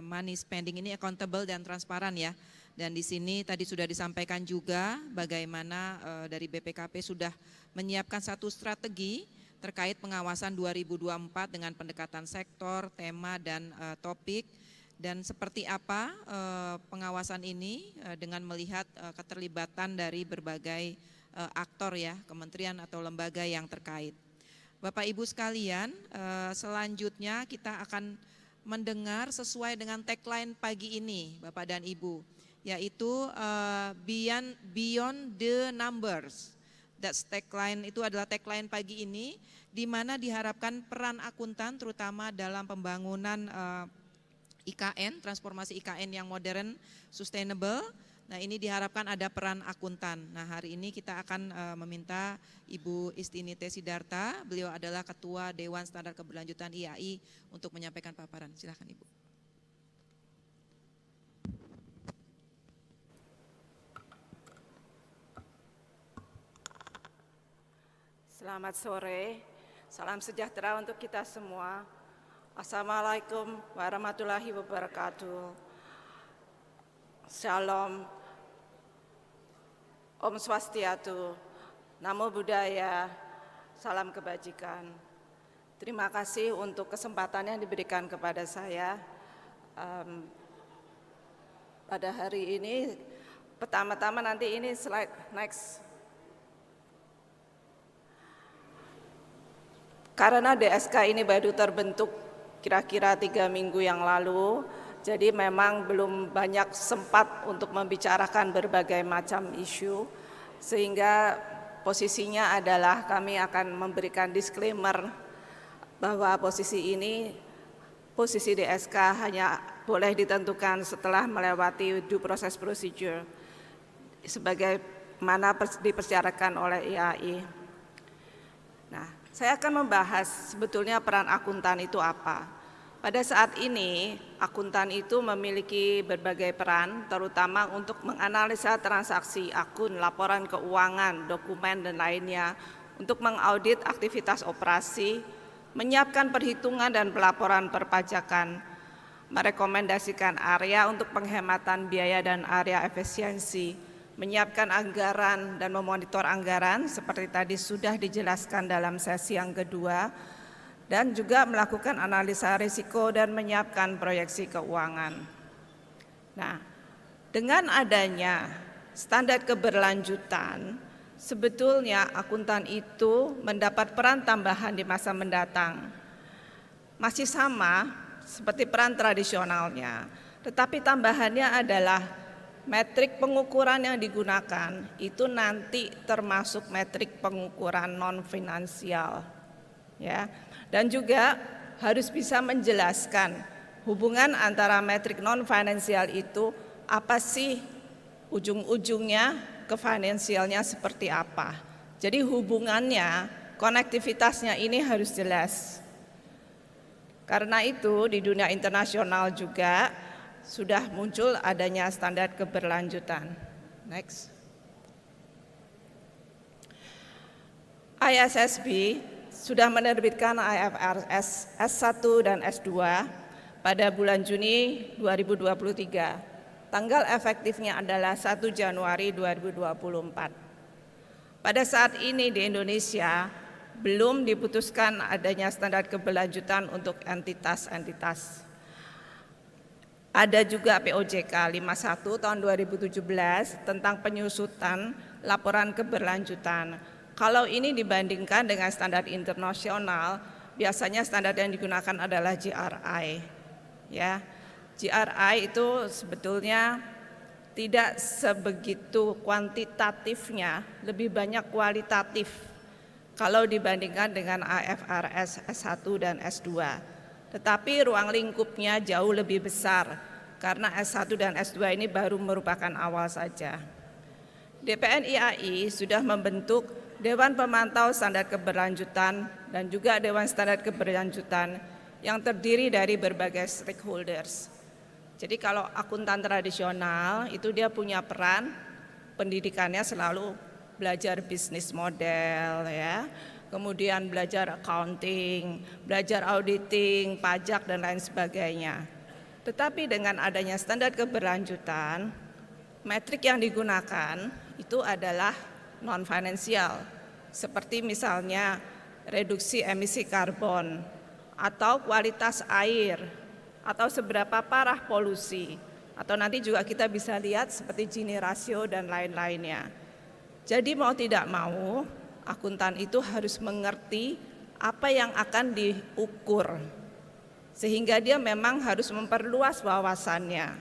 money spending ini accountable dan transparan ya. Dan di sini tadi sudah disampaikan juga bagaimana dari BPKP sudah menyiapkan satu strategi terkait pengawasan 2024 dengan pendekatan sektor, tema dan topik. Dan seperti apa pengawasan ini dengan melihat keterlibatan dari berbagai aktor ya, kementerian atau lembaga yang terkait. Bapak Ibu sekalian, selanjutnya kita akan mendengar sesuai dengan tagline pagi ini Bapak dan Ibu, yaitu Beyond the Numbers. That's tagline, itu adalah tagline pagi ini, di mana diharapkan peran akuntan terutama dalam pembangunan IKN, transformasi IKN yang modern, sustainable. Nah, ini diharapkan ada peran akuntan. Nah, hari ini kita akan meminta Ibu Istinite Sidarta, beliau adalah Ketua Dewan Standar Keberlanjutan IAI untuk menyampaikan paparan. Silakan Ibu. Selamat sore, salam sejahtera untuk kita semua. Assalamualaikum warahmatullahi wabarakatuh. Shalom, Om Swastiastu, Namo Buddhaya, salam kebajikan. Terima kasih untuk kesempatan yang diberikan kepada saya pada hari ini. Pertama-tama nanti ini slide next. Karena DSK ini baru terbentuk kira-kira 3 minggu yang lalu, jadi memang belum banyak sempat untuk membicarakan berbagai macam isu, sehingga posisinya adalah kami akan memberikan disclaimer bahwa posisi DSK hanya boleh ditentukan setelah melewati due process procedure sebagaimana dipersyaratkan oleh IAI. Nah, saya akan membahas sebetulnya peran akuntan itu apa. Pada saat ini, akuntan itu memiliki berbagai peran, terutama untuk menganalisa transaksi akun, laporan keuangan, dokumen, dan lainnya, untuk mengaudit aktivitas operasi, menyiapkan perhitungan dan pelaporan perpajakan, merekomendasikan area untuk penghematan biaya dan area efisiensi, menyiapkan anggaran dan memonitor anggaran, seperti tadi sudah dijelaskan dalam sesi yang kedua, dan juga melakukan analisa risiko dan menyiapkan proyeksi keuangan. Nah, dengan adanya standar keberlanjutan, sebetulnya akuntan itu mendapat peran tambahan di masa mendatang. Masih sama seperti peran tradisionalnya, tetapi tambahannya adalah metrik pengukuran yang digunakan itu nanti termasuk metrik pengukuran non finansial, ya. Dan juga harus bisa menjelaskan hubungan antara metrik non finansial itu apa sih, ujung-ujungnya ke finansialnya seperti apa. Jadi hubungannya, konektivitasnya ini harus jelas. Karena itu di dunia internasional juga sudah muncul adanya standar keberlanjutan. Next. ISSB sudah menerbitkan IFRS S1 dan S2 pada bulan Juni 2023. Tanggal efektifnya adalah 1 Januari 2024. Pada saat ini di Indonesia belum diputuskan adanya standar keberlanjutan untuk entitas-entitas. Ada juga POJK 51 tahun 2017 tentang penyusutan laporan keberlanjutan. Kalau ini dibandingkan dengan standar internasional, biasanya standar yang digunakan adalah GRI. Ya, GRI itu sebetulnya tidak sebegitu kuantitatifnya, lebih banyak kualitatif kalau dibandingkan dengan IFRS S1 dan S2. Tetapi ruang lingkupnya jauh lebih besar karena S1 dan S2 ini baru merupakan awal saja. DPN IAI sudah membentuk Dewan Pemantau Standar Keberlanjutan dan juga Dewan Standar Keberlanjutan yang terdiri dari berbagai stakeholders. Jadi kalau akuntan tradisional itu dia punya peran, pendidikannya selalu belajar bisnis model, ya, kemudian belajar accounting, belajar auditing, pajak dan lain sebagainya. Tetapi dengan adanya standar keberlanjutan, metrik yang digunakan itu adalah non finansial, seperti misalnya reduksi emisi karbon atau kualitas air atau seberapa parah polusi, atau nanti juga kita bisa lihat seperti Gini rasio dan lain-lainnya. Jadi mau tidak mau akuntan itu harus mengerti apa yang akan diukur, sehingga dia memang harus memperluas wawasannya.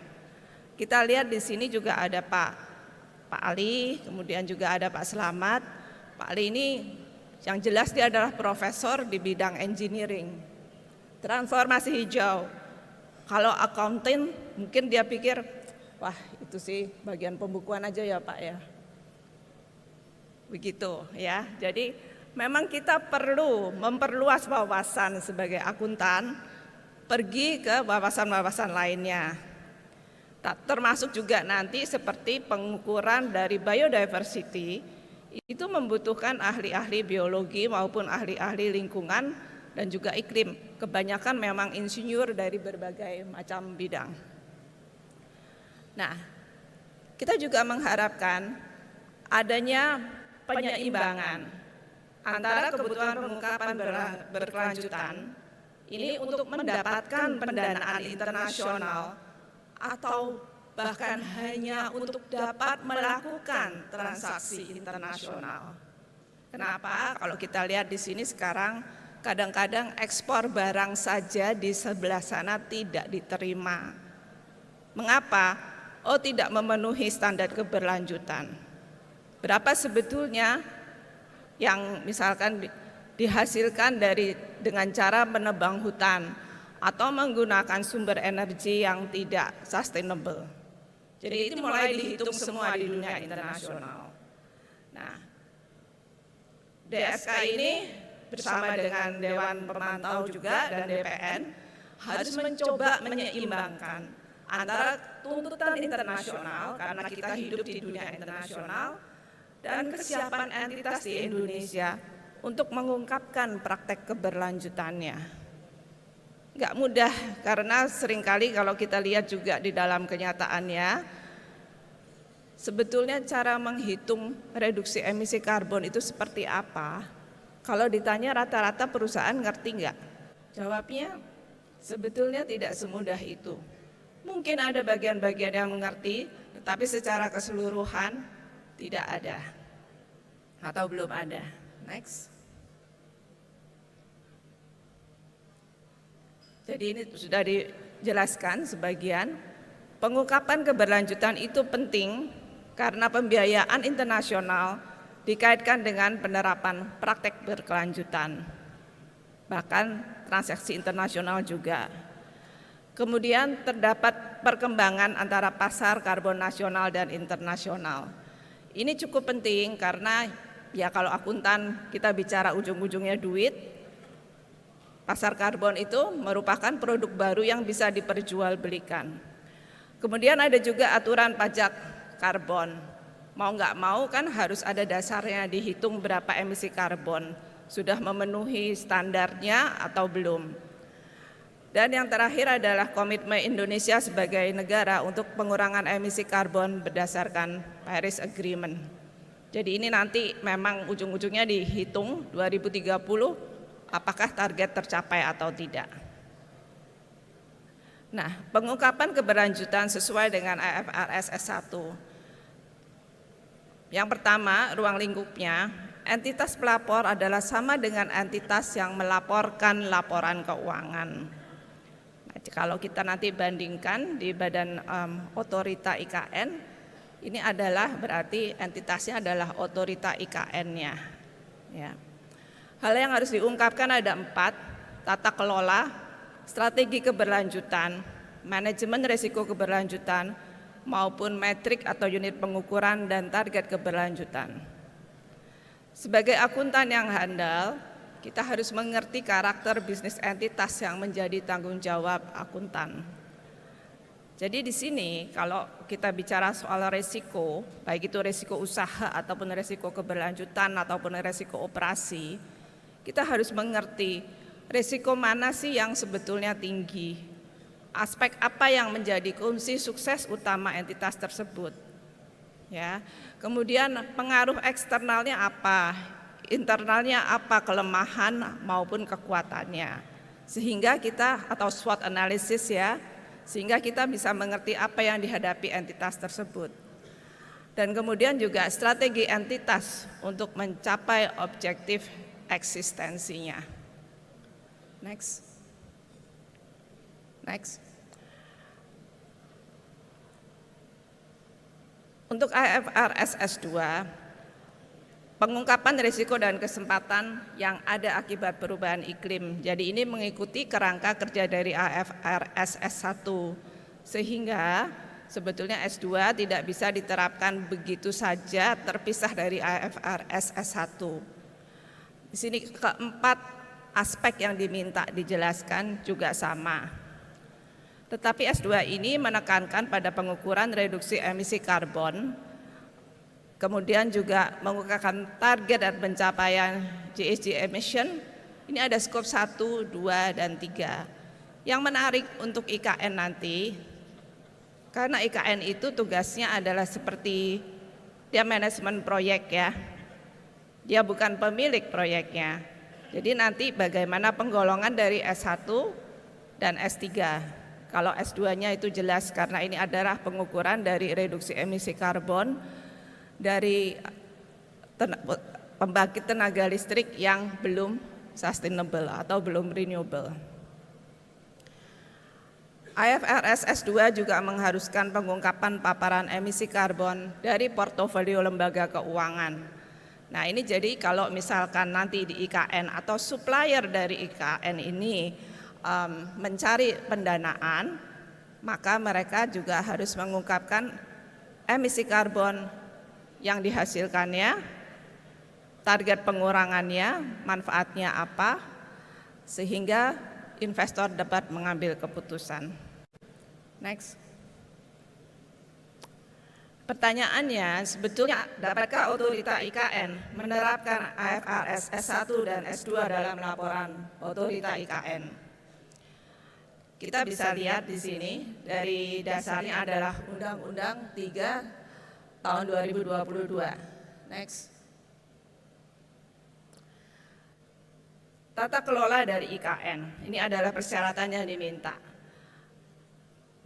Kita lihat di sini juga ada Pak Ali, kemudian juga ada Pak Slamet. Pak Ali ini yang jelas dia adalah profesor di bidang engineering, transformasi hijau. Kalau accounting mungkin dia pikir, wah itu sih bagian pembukuan aja ya Pak ya. Begitu ya. Jadi memang kita perlu memperluas wawasan sebagai akuntan, pergi ke wawasan-wawasan lainnya. Termasuk juga nanti seperti pengukuran dari biodiversity, itu membutuhkan ahli-ahli biologi maupun ahli-ahli lingkungan dan juga iklim. Kebanyakan memang insinyur dari berbagai macam bidang. Nah, kita juga mengharapkan adanya penyeimbangan antara kebutuhan pengungkapan berkelanjutan ini untuk mendapatkan pendanaan internasional atau bahkan hanya untuk dapat melakukan transaksi internasional. Kenapa? Kalau kita lihat di sini sekarang kadang-kadang ekspor barang saja di sebelah sana tidak diterima. Mengapa? Oh, tidak memenuhi standar keberlanjutan. Berapa sebetulnya yang misalkan dihasilkan dengan cara menebang hutan atau menggunakan sumber energi yang tidak sustainable. Jadi itu mulai dihitung semua di dunia internasional. Nah, DSK ini bersama dengan Dewan Pemantau juga dan DPN harus mencoba menyeimbangkan antara tuntutan internasional karena kita hidup di dunia internasional dan kesiapan entitas di Indonesia untuk mengungkapkan praktek keberlanjutannya. Enggak mudah karena seringkali kalau kita lihat juga di dalam kenyataannya, sebetulnya cara menghitung reduksi emisi karbon itu seperti apa? Kalau ditanya rata-rata perusahaan ngerti enggak? Jawabnya sebetulnya tidak semudah itu. Mungkin ada bagian-bagian yang mengerti, tetapi secara keseluruhan tidak ada atau belum ada. Next. Jadi ini sudah dijelaskan sebagian. Pengungkapan keberlanjutan itu penting karena pembiayaan internasional dikaitkan dengan penerapan praktek berkelanjutan, bahkan transaksi internasional juga. Kemudian terdapat perkembangan antara pasar karbon nasional dan internasional. Ini cukup penting karena ya kalau akuntan kita bicara ujung-ujungnya duit, pasar karbon itu merupakan produk baru yang bisa diperjualbelikan. Kemudian ada juga aturan pajak karbon. Mau nggak mau kan harus ada dasarnya, dihitung berapa emisi karbon, sudah memenuhi standarnya atau belum. Dan yang terakhir adalah komitmen Indonesia sebagai negara untuk pengurangan emisi karbon berdasarkan Paris Agreement. Jadi ini nanti memang ujung-ujungnya dihitung 2030 apakah target tercapai atau tidak. Nah, pengungkapan keberlanjutan sesuai dengan IFRS S1. Yang pertama, ruang lingkupnya, entitas pelapor adalah sama dengan entitas yang melaporkan laporan keuangan. Nah, kalau kita nanti bandingkan di Badan Otorita IKN, ini adalah berarti entitasnya adalah Otorita IKN-nya. Ya. Hal yang harus diungkapkan ada 4, tata kelola, strategi keberlanjutan, manajemen risiko keberlanjutan, maupun metrik atau unit pengukuran dan target keberlanjutan. Sebagai akuntan yang handal, kita harus mengerti karakter bisnis entitas yang menjadi tanggung jawab akuntan. Jadi di sini kalau kita bicara soal risiko, baik itu risiko usaha ataupun risiko keberlanjutan ataupun risiko operasi, kita harus mengerti risiko mana sih yang sebetulnya tinggi? Aspek apa yang menjadi kunci sukses utama entitas tersebut? Ya. Kemudian pengaruh eksternalnya apa? Internalnya apa kelemahan maupun kekuatannya? Sehingga kita atau SWOT analysis ya, sehingga kita bisa mengerti apa yang dihadapi entitas tersebut. Dan kemudian juga strategi entitas untuk mencapai objektif eksistensinya. Next. Untuk IFRS S2, pengungkapan risiko dan kesempatan yang ada akibat perubahan iklim. Jadi ini mengikuti kerangka kerja dari IFRS S1, sehingga sebetulnya S2 tidak bisa diterapkan begitu saja terpisah dari IFRS S1. Di sini keempat aspek yang diminta dijelaskan juga sama. Tetapi S2 ini menekankan pada pengukuran reduksi emisi karbon, kemudian juga mengukuhkan target dan pencapaian GHG emission. Ini ada skop 1, 2, dan 3. Yang menarik untuk IKN nanti, karena IKN itu tugasnya adalah seperti dia manajemen proyek ya, dia bukan pemilik proyeknya. Jadi nanti bagaimana penggolongan dari S1 dan S3. Kalau S2-nya itu jelas karena ini adalah pengukuran dari reduksi emisi karbon dari pembangkit tenaga listrik yang belum sustainable atau belum renewable. IFRS S2 juga mengharuskan pengungkapan paparan emisi karbon dari portofolio lembaga keuangan. Nah ini jadi kalau misalkan nanti di IKN atau supplier dari IKN ini mencari pendanaan, maka mereka juga harus mengungkapkan emisi karbon yang dihasilkannya, target pengurangannya, manfaatnya apa, sehingga investor dapat mengambil keputusan. Next. Pertanyaannya, sebetulnya dapatkah otorita IKN menerapkan IFRS S1 dan S2 dalam laporan otorita IKN? Kita bisa lihat di sini, dari dasarnya adalah Undang-Undang 3 tahun 2022. Next. Tata kelola dari IKN, ini adalah persyaratan yang diminta.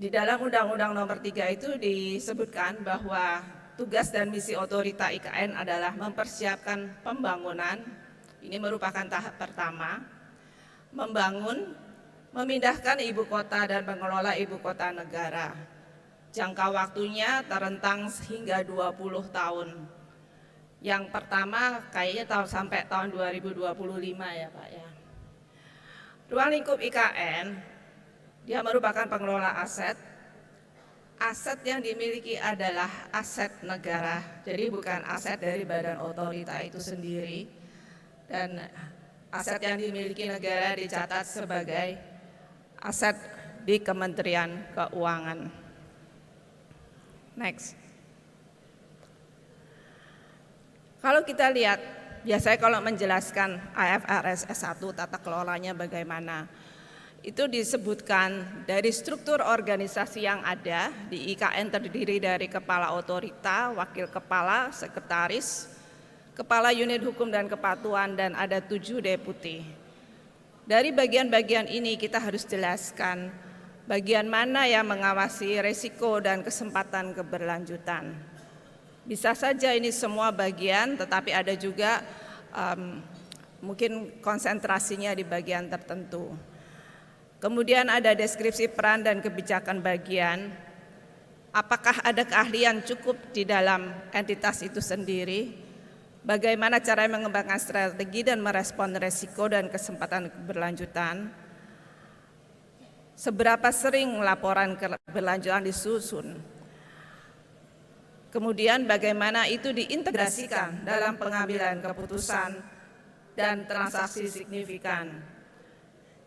Di dalam Undang-Undang Nomor 3 itu disebutkan bahwa tugas dan misi otorita IKN adalah mempersiapkan pembangunan, ini merupakan tahap pertama, membangun, memindahkan ibu kota dan mengelola ibu kota negara. Jangka waktunya terentang hingga 20 tahun. Yang pertama kayaknya sampai tahun 2025 ya Pak ya. Ruang lingkup IKN, dia merupakan pengelola aset. Aset yang dimiliki adalah aset negara, jadi bukan aset dari badan otorita itu sendiri. Dan aset yang dimiliki negara dicatat sebagai aset di Kementerian Keuangan. Next. Kalau kita lihat, biasanya kalau menjelaskan IFRS S1 tata kelolanya bagaimana, itu disebutkan dari struktur organisasi yang ada di IKN terdiri dari kepala otorita, wakil kepala, sekretaris, kepala unit hukum dan kepatuhan, dan ada 7 deputi. Dari bagian-bagian ini kita harus jelaskan bagian mana yang mengawasi risiko dan kesempatan keberlanjutan. Bisa saja ini semua bagian, tetapi ada juga mungkin konsentrasinya di bagian tertentu. Kemudian ada deskripsi peran dan kebijakan bagian. Apakah ada keahlian cukup di dalam entitas itu sendiri? Bagaimana cara mengembangkan strategi dan merespon risiko dan kesempatan keberlanjutan? Seberapa sering laporan keberlanjutan disusun? Kemudian bagaimana itu diintegrasikan dalam pengambilan keputusan dan transaksi signifikan.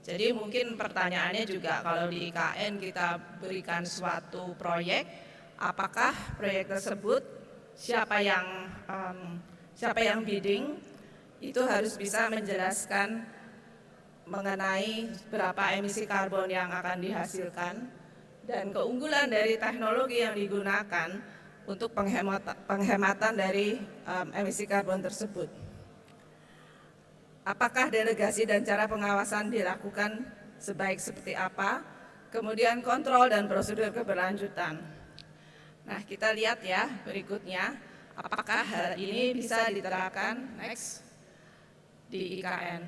Jadi mungkin pertanyaannya juga kalau di IKN kita berikan suatu proyek, apakah proyek tersebut siapa yang bidding itu harus bisa menjelaskan mengenai berapa emisi karbon yang akan dihasilkan dan keunggulan dari teknologi yang digunakan untuk penghematan dari emisi karbon tersebut. Apakah delegasi dan cara pengawasan dilakukan sebaik seperti apa? Kemudian kontrol dan prosedur keberlanjutan. Nah, kita lihat ya berikutnya, apakah hal ini bisa diterapkan next di IKN.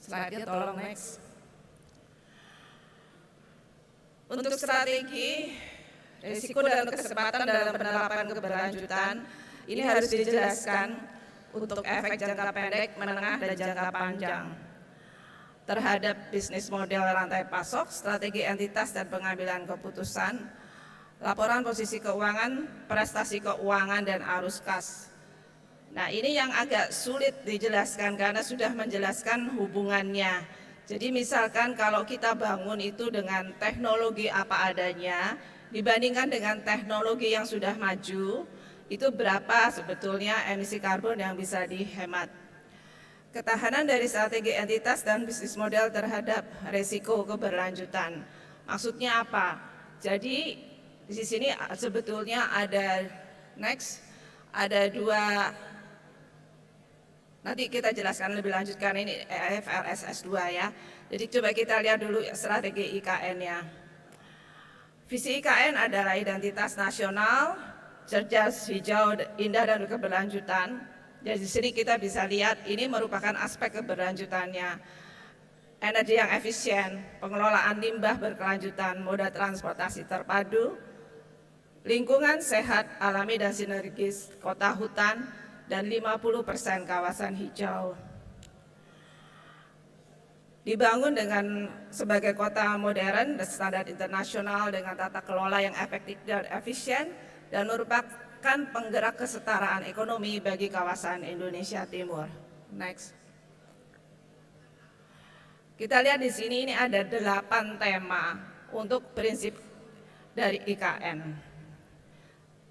Slide-nya tolong next. Untuk strategi, risiko dan kesempatan dalam penerapan keberlanjutan, ini harus dijelaskan untuk efek jangka pendek, menengah, dan jangka panjang terhadap bisnis model rantai pasok, strategi entitas dan pengambilan keputusan, laporan posisi keuangan, prestasi keuangan, dan arus kas. Nah, ini yang agak sulit dijelaskan karena sudah menjelaskan hubungannya. Jadi misalkan kalau kita bangun itu dengan teknologi apa adanya, dibandingkan dengan teknologi yang sudah maju, itu berapa sebetulnya emisi karbon yang bisa dihemat. Ketahanan dari strategi entitas dan bisnis model terhadap risiko keberlanjutan. Maksudnya apa? Jadi di sini sebetulnya ada ada dua, nanti kita jelaskan lebih lanjutkan ini IFRS S2 ya. Jadi coba kita lihat dulu strategi IKN-nya. Visi IKN adalah identitas nasional, cerdas, hijau, indah, dan keberlanjutan. Jadi di sini kita bisa lihat ini merupakan aspek keberlanjutannya. Energi yang efisien, pengelolaan limbah berkelanjutan, moda transportasi terpadu, lingkungan sehat, alami dan sinergis, kota hutan, dan 50% kawasan hijau. Dibangun dengan sebagai kota modern dan standar internasional dengan tata kelola yang efektif dan efisien, dan merupakan penggerak kesetaraan ekonomi bagi kawasan Indonesia Timur. Next. Kita lihat di sini ini ada 8 tema untuk prinsip dari IKN.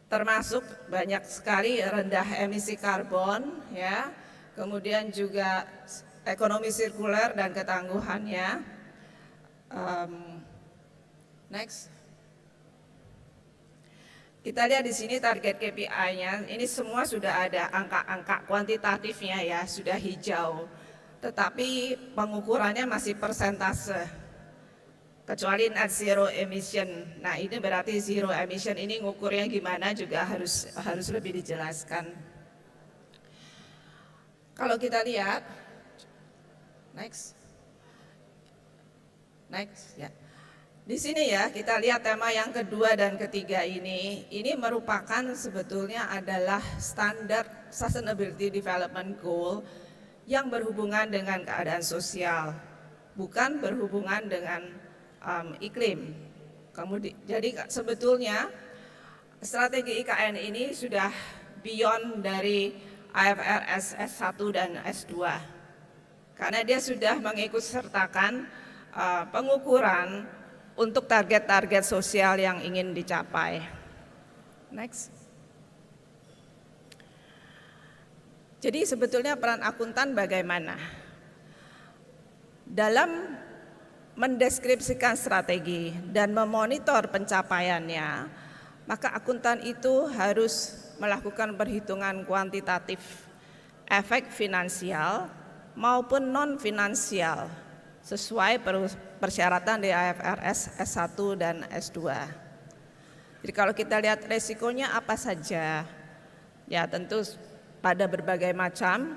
Termasuk banyak sekali rendah emisi karbon ya. Kemudian juga ekonomi sirkuler dan ketangguhannya. Next. Kita lihat di sini target KPI-nya, ini semua sudah ada angka-angka kuantitatifnya ya, sudah hijau. Tetapi pengukurannya masih persentase. Kecuali net zero emission. Nah, ini berarti zero emission ini ngukurnya gimana juga harus lebih dijelaskan. Kalau kita lihat next ya. Di sini ya, kita lihat tema yang kedua dan ketiga ini merupakan sebetulnya adalah standar Sustainability Development Goal yang berhubungan dengan keadaan sosial, bukan berhubungan dengan iklim. Jadi sebetulnya strategi IKN ini sudah beyond dari IFRS S1 dan S2, karena dia sudah mengikut sertakan pengukuran untuk target-target sosial yang ingin dicapai. Next. Jadi sebetulnya peran akuntan bagaimana? Dalam mendeskripsikan strategi dan memonitor pencapaiannya, maka akuntan itu harus melakukan perhitungan kuantitatif, efek finansial maupun non-finansial, sesuai persyaratan di IFRS S1 dan S2. Jadi kalau kita lihat resikonya apa saja, ya tentu pada berbagai macam.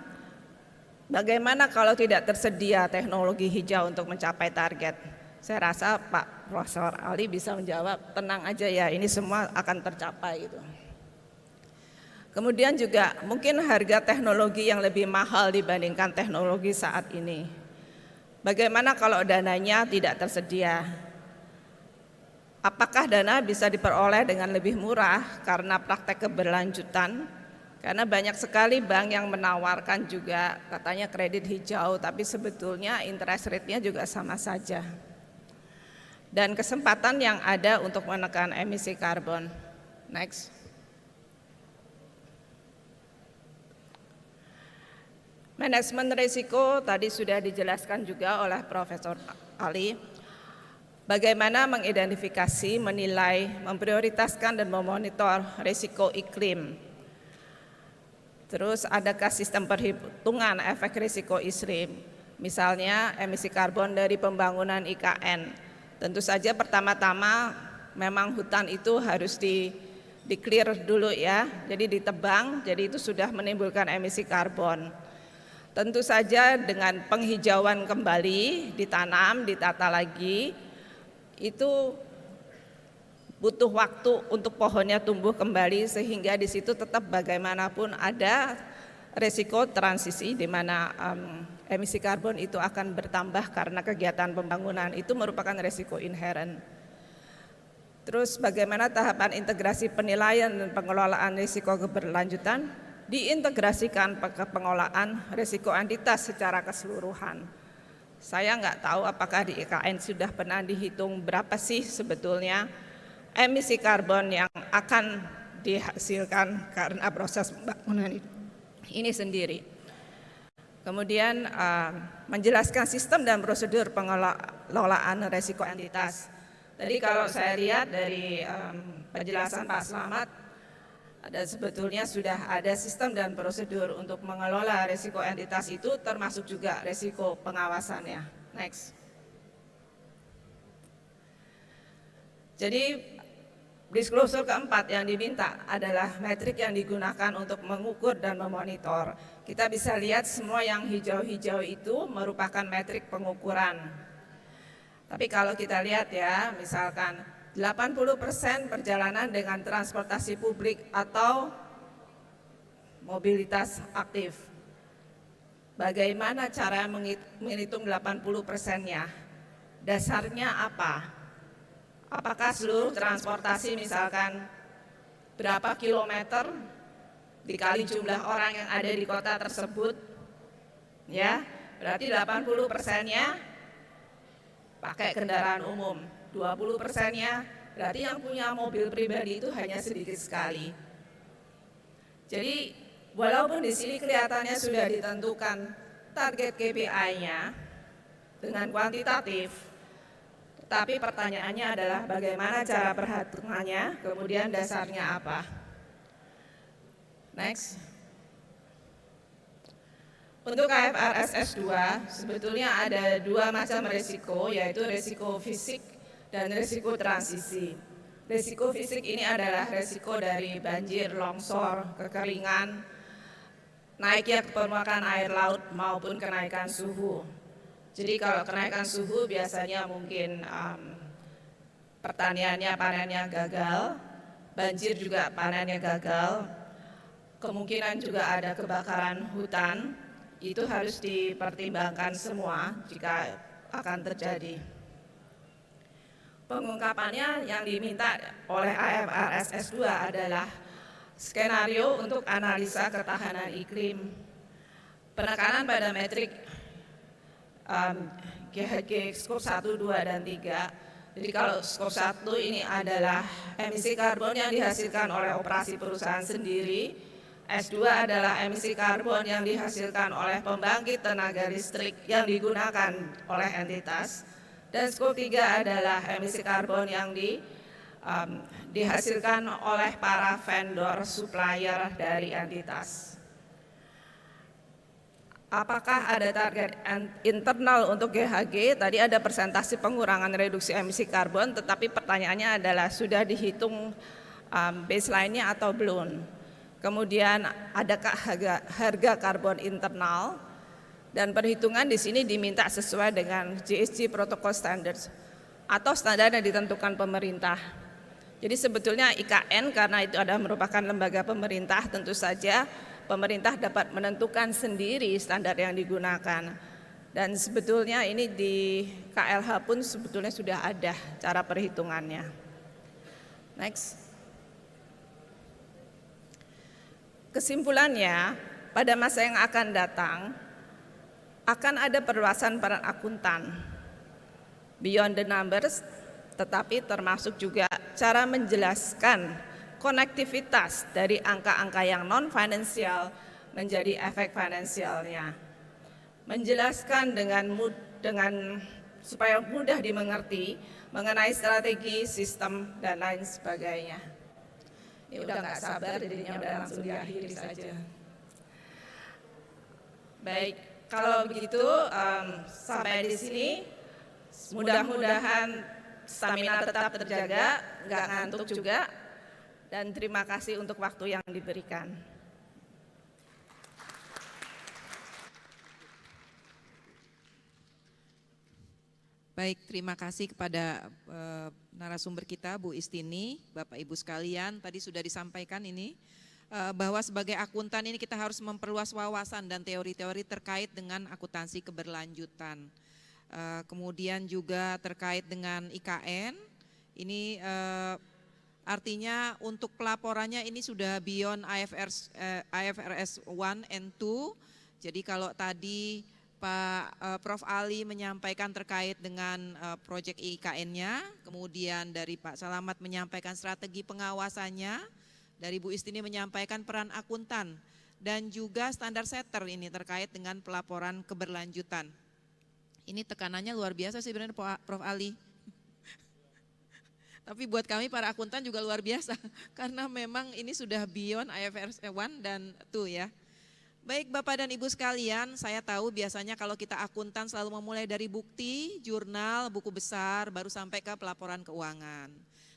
Bagaimana kalau tidak tersedia teknologi hijau untuk mencapai target? Saya rasa Pak Profesor Ali bisa menjawab, tenang aja ya, ini semua akan tercapai gitu. Kemudian juga mungkin harga teknologi yang lebih mahal dibandingkan teknologi saat ini. Bagaimana kalau dananya tidak tersedia? Apakah dana bisa diperoleh dengan lebih murah karena praktek keberlanjutan? Karena banyak sekali bank yang menawarkan juga katanya kredit hijau, tapi sebetulnya interest rate-nya juga sama saja. Dan kesempatan yang ada untuk menekan emisi karbon. Next. Manajemen risiko tadi sudah dijelaskan juga oleh Profesor Ali. Bagaimana mengidentifikasi, menilai, memprioritaskan dan memonitor risiko iklim. Terus adakah sistem perhitungan efek risiko iklim? Misalnya emisi karbon dari pembangunan IKN. Tentu saja pertama-tama memang hutan itu harus di clear dulu ya. Jadi ditebang, jadi itu sudah menimbulkan emisi karbon. Tentu saja dengan penghijauan kembali, ditanam, ditata lagi, itu butuh waktu untuk pohonnya tumbuh kembali sehingga di situ tetap bagaimanapun ada risiko transisi di mana emisi karbon itu akan bertambah karena kegiatan pembangunan, itu merupakan risiko inherent. Terus bagaimana tahapan integrasi penilaian dan pengelolaan risiko keberlanjutan diintegrasikan ke pengelolaan risiko entitas secara keseluruhan. Saya nggak tahu apakah di IKN sudah pernah dihitung berapa sih sebetulnya emisi karbon yang akan dihasilkan karena proses pembangunan ini sendiri. Kemudian menjelaskan sistem dan prosedur pengelolaan risiko entitas. Tadi kalau saya lihat dari penjelasan Pak Slamet, ada sebetulnya sudah ada sistem dan prosedur untuk mengelola risiko entitas itu, termasuk juga risiko pengawasannya. Next. Jadi disclosure keempat yang diminta adalah metrik yang digunakan untuk mengukur dan memonitor. Kita bisa lihat semua yang hijau-hijau itu merupakan metrik pengukuran. Tapi kalau kita lihat ya, misalkan 80% perjalanan dengan transportasi publik atau mobilitas aktif. Bagaimana cara menghitung 80%-nya? Dasarnya apa? Apakah seluruh transportasi misalkan berapa kilometer dikali jumlah orang yang ada di kota tersebut? Ya, berarti 80%-nya pakai kendaraan umum. 20%-nya berarti yang punya mobil pribadi itu hanya sedikit sekali. Jadi walaupun di sini kelihatannya sudah ditentukan target KPI-nya dengan kuantitatif, Tapi pertanyaannya adalah bagaimana cara perhitungannya, kemudian dasarnya apa. Next. Untuk IFRS S2 sebetulnya ada dua macam risiko, yaitu risiko fisik dan risiko transisi. Risiko fisik ini adalah risiko dari banjir, longsor, kekeringan, naiknya permukaan air laut maupun kenaikan suhu. Jadi kalau kenaikan suhu biasanya mungkin pertaniannya panennya gagal, banjir juga panennya gagal, kemungkinan juga ada kebakaran hutan, itu harus dipertimbangkan semua jika akan terjadi. Pengungkapannya yang diminta oleh IFRS S2 adalah skenario untuk analisa ketahanan iklim, penekanan pada metrik GHG skop 1, 2, dan 3. Jadi kalau skop 1 ini adalah emisi karbon yang dihasilkan oleh operasi perusahaan sendiri, S2 adalah emisi karbon yang dihasilkan oleh pembangkit tenaga listrik yang digunakan oleh entitas, dan skop 3 adalah emisi karbon yang dihasilkan oleh para vendor supplier dari entitas. Apakah ada target internal untuk GHG? Tadi ada persentase pengurangan reduksi emisi karbon, tetapi pertanyaannya adalah sudah dihitung baseline-nya atau belum? Kemudian adakah harga karbon internal? Dan perhitungan di sini diminta sesuai dengan GHG Protocol Standards atau standar yang ditentukan pemerintah. Jadi sebetulnya IKN karena itu adalah merupakan lembaga pemerintah, tentu saja pemerintah dapat menentukan sendiri standar yang digunakan. Dan sebetulnya ini di KLH pun sebetulnya sudah ada cara perhitungannya. Next. Kesimpulannya, pada masa yang akan datang, akan ada perluasan peran akuntan. Beyond the numbers, tetapi termasuk juga cara menjelaskan konektivitas dari angka-angka yang non-finansial menjadi efek finansialnya. Menjelaskan dengan supaya mudah dimengerti mengenai strategi, sistem, dan lain sebagainya. Ini udah nggak sabar, jadinya udah langsung diakhiri saja. Baik, kalau begitu sampai di sini mudah-mudahan stamina tetap terjaga, nggak ngantuk juga. Dan terima kasih untuk waktu yang diberikan. Baik, terima kasih kepada narasumber kita Bu Istini, Bapak Ibu sekalian. Tadi sudah disampaikan ini bahwa sebagai akuntan ini kita harus memperluas wawasan dan teori-teori terkait dengan akuntansi keberlanjutan. Kemudian juga terkait dengan IKN, ini artinya untuk pelaporannya ini sudah beyond IFRS 1 and 2. Jadi kalau tadi Pak Prof. Ali menyampaikan terkait dengan proyek IKN-nya, kemudian dari Pak Salamat menyampaikan strategi pengawasannya, dari Bu Istini menyampaikan peran akuntan, dan juga standar setter ini terkait dengan pelaporan keberlanjutan. Ini tekanannya luar biasa sih sebenarnya Prof. Ali. Tapi buat kami para akuntan juga luar biasa, karena memang ini sudah beyond IFRS 1 dan 2 ya. Baik Bapak dan Ibu sekalian, saya tahu biasanya kalau kita akuntan selalu memulai dari bukti, jurnal, buku besar, baru sampai ke pelaporan keuangan.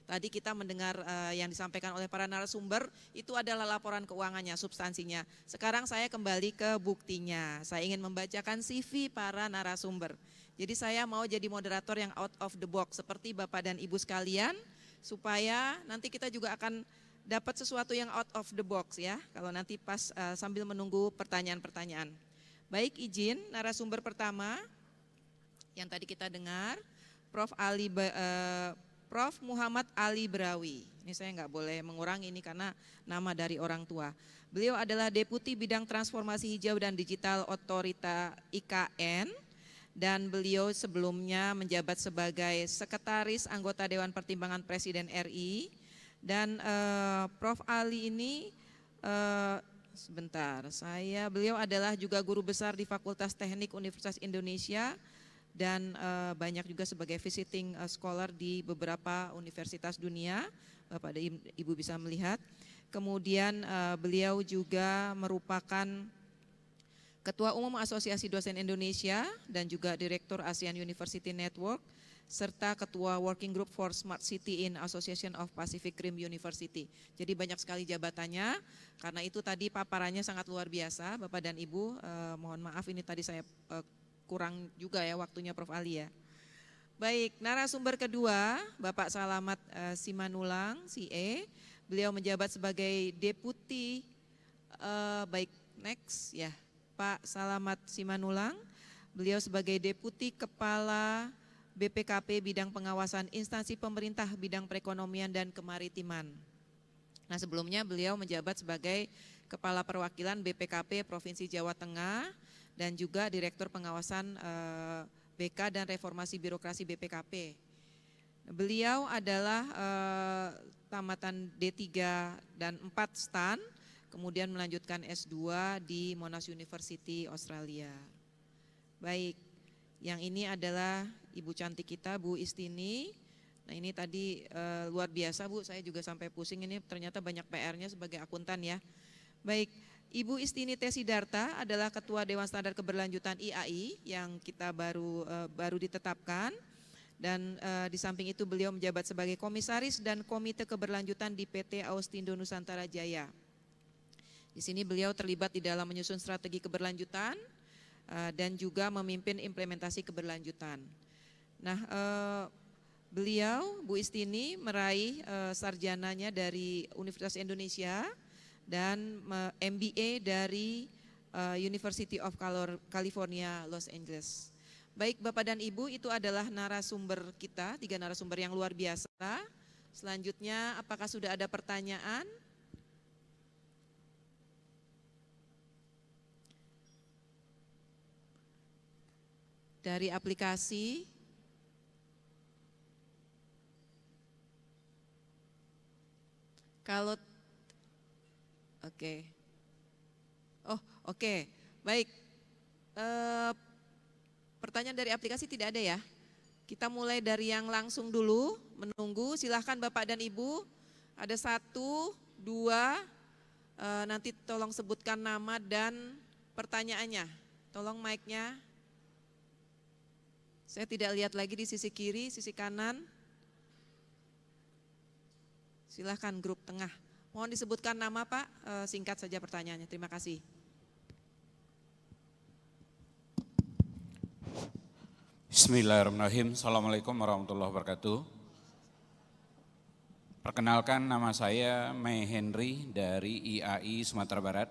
Tadi kita mendengar yang disampaikan oleh para narasumber, itu adalah laporan keuangannya, substansinya. Sekarang saya kembali ke buktinya, saya ingin membacakan CV para narasumber. Jadi saya mau jadi moderator yang out of the box seperti Bapak dan Ibu sekalian, supaya nanti kita juga akan dapat sesuatu yang out of the box ya, kalau nanti pas sambil menunggu pertanyaan-pertanyaan. Baik, izin narasumber pertama yang tadi kita dengar, Prof. Muhammad Ali Brawi. Ini saya nggak boleh mengurangi ini karena nama dari orang tua. Beliau adalah Deputi Bidang Transformasi Hijau dan Digital Otorita IKN, dan beliau sebelumnya menjabat sebagai Sekretaris Anggota Dewan Pertimbangan Presiden RI. Dan Prof. Ali ini, beliau adalah juga guru besar di Fakultas Teknik Universitas Indonesia, dan banyak juga sebagai visiting scholar di beberapa universitas dunia. Bapak dan Ibu bisa melihat. Kemudian beliau juga merupakan Ketua Umum Asosiasi Dosen Indonesia dan juga Direktur ASEAN University Network, serta Ketua Working Group for Smart City in Association of Pacific Rim University. Jadi banyak sekali jabatannya, karena itu tadi paparannya sangat luar biasa, Bapak dan Ibu. Mohon maaf ini tadi saya kurang juga ya waktunya Prof. Ali ya. Baik, narasumber kedua, Bapak Salamat Simanulang, CA. Beliau menjabat sebagai Deputi, baik next ya. Pak Salamat Simanulang, beliau sebagai Deputi Kepala BPKP Bidang Pengawasan Instansi Pemerintah Bidang Perekonomian dan Kemaritiman. Nah, sebelumnya beliau menjabat sebagai Kepala Perwakilan BPKP Provinsi Jawa Tengah dan juga Direktur Pengawasan BK dan Reformasi Birokrasi BPKP. Beliau adalah tamatan D3 dan 4 STAN, kemudian melanjutkan S2 di Monash University, Australia. Baik, yang ini adalah Ibu cantik kita, Bu Istini. Nah ini tadi luar biasa Bu, saya juga sampai pusing, ini ternyata banyak PR-nya sebagai akuntan ya. Baik, Ibu Istini Tesidarta adalah Ketua Dewan Standar Keberlanjutan IAI yang kita baru ditetapkan. Dan di samping itu beliau menjabat sebagai Komisaris dan Komite Keberlanjutan di PT Austindo Nusantara Jaya. Di sini beliau terlibat di dalam menyusun strategi keberlanjutan dan juga memimpin implementasi keberlanjutan. Nah, beliau, Bu Istini, meraih sarjananya dari Universitas Indonesia dan MBA dari University of California, Los Angeles. Baik Bapak dan Ibu, itu adalah narasumber kita, 3 narasumber yang luar biasa. Selanjutnya, apakah sudah ada pertanyaan? Dari aplikasi. Kalau oke. Oh, oke. Baik. Pertanyaan dari aplikasi tidak ada ya. Kita mulai dari yang langsung dulu, menunggu. Silahkan Bapak dan Ibu. Ada 1, 2, nanti tolong sebutkan nama dan pertanyaannya. Tolong mic-nya. Saya tidak lihat lagi di sisi kiri, sisi kanan. Silahkan grup tengah. Mohon disebutkan nama Pak, singkat saja pertanyaannya. Terima kasih. Bismillahirrahmanirrahim. Assalamualaikum warahmatullahi wabarakatuh. Perkenalkan, nama saya Mei Henry dari IAI Sumatera Barat.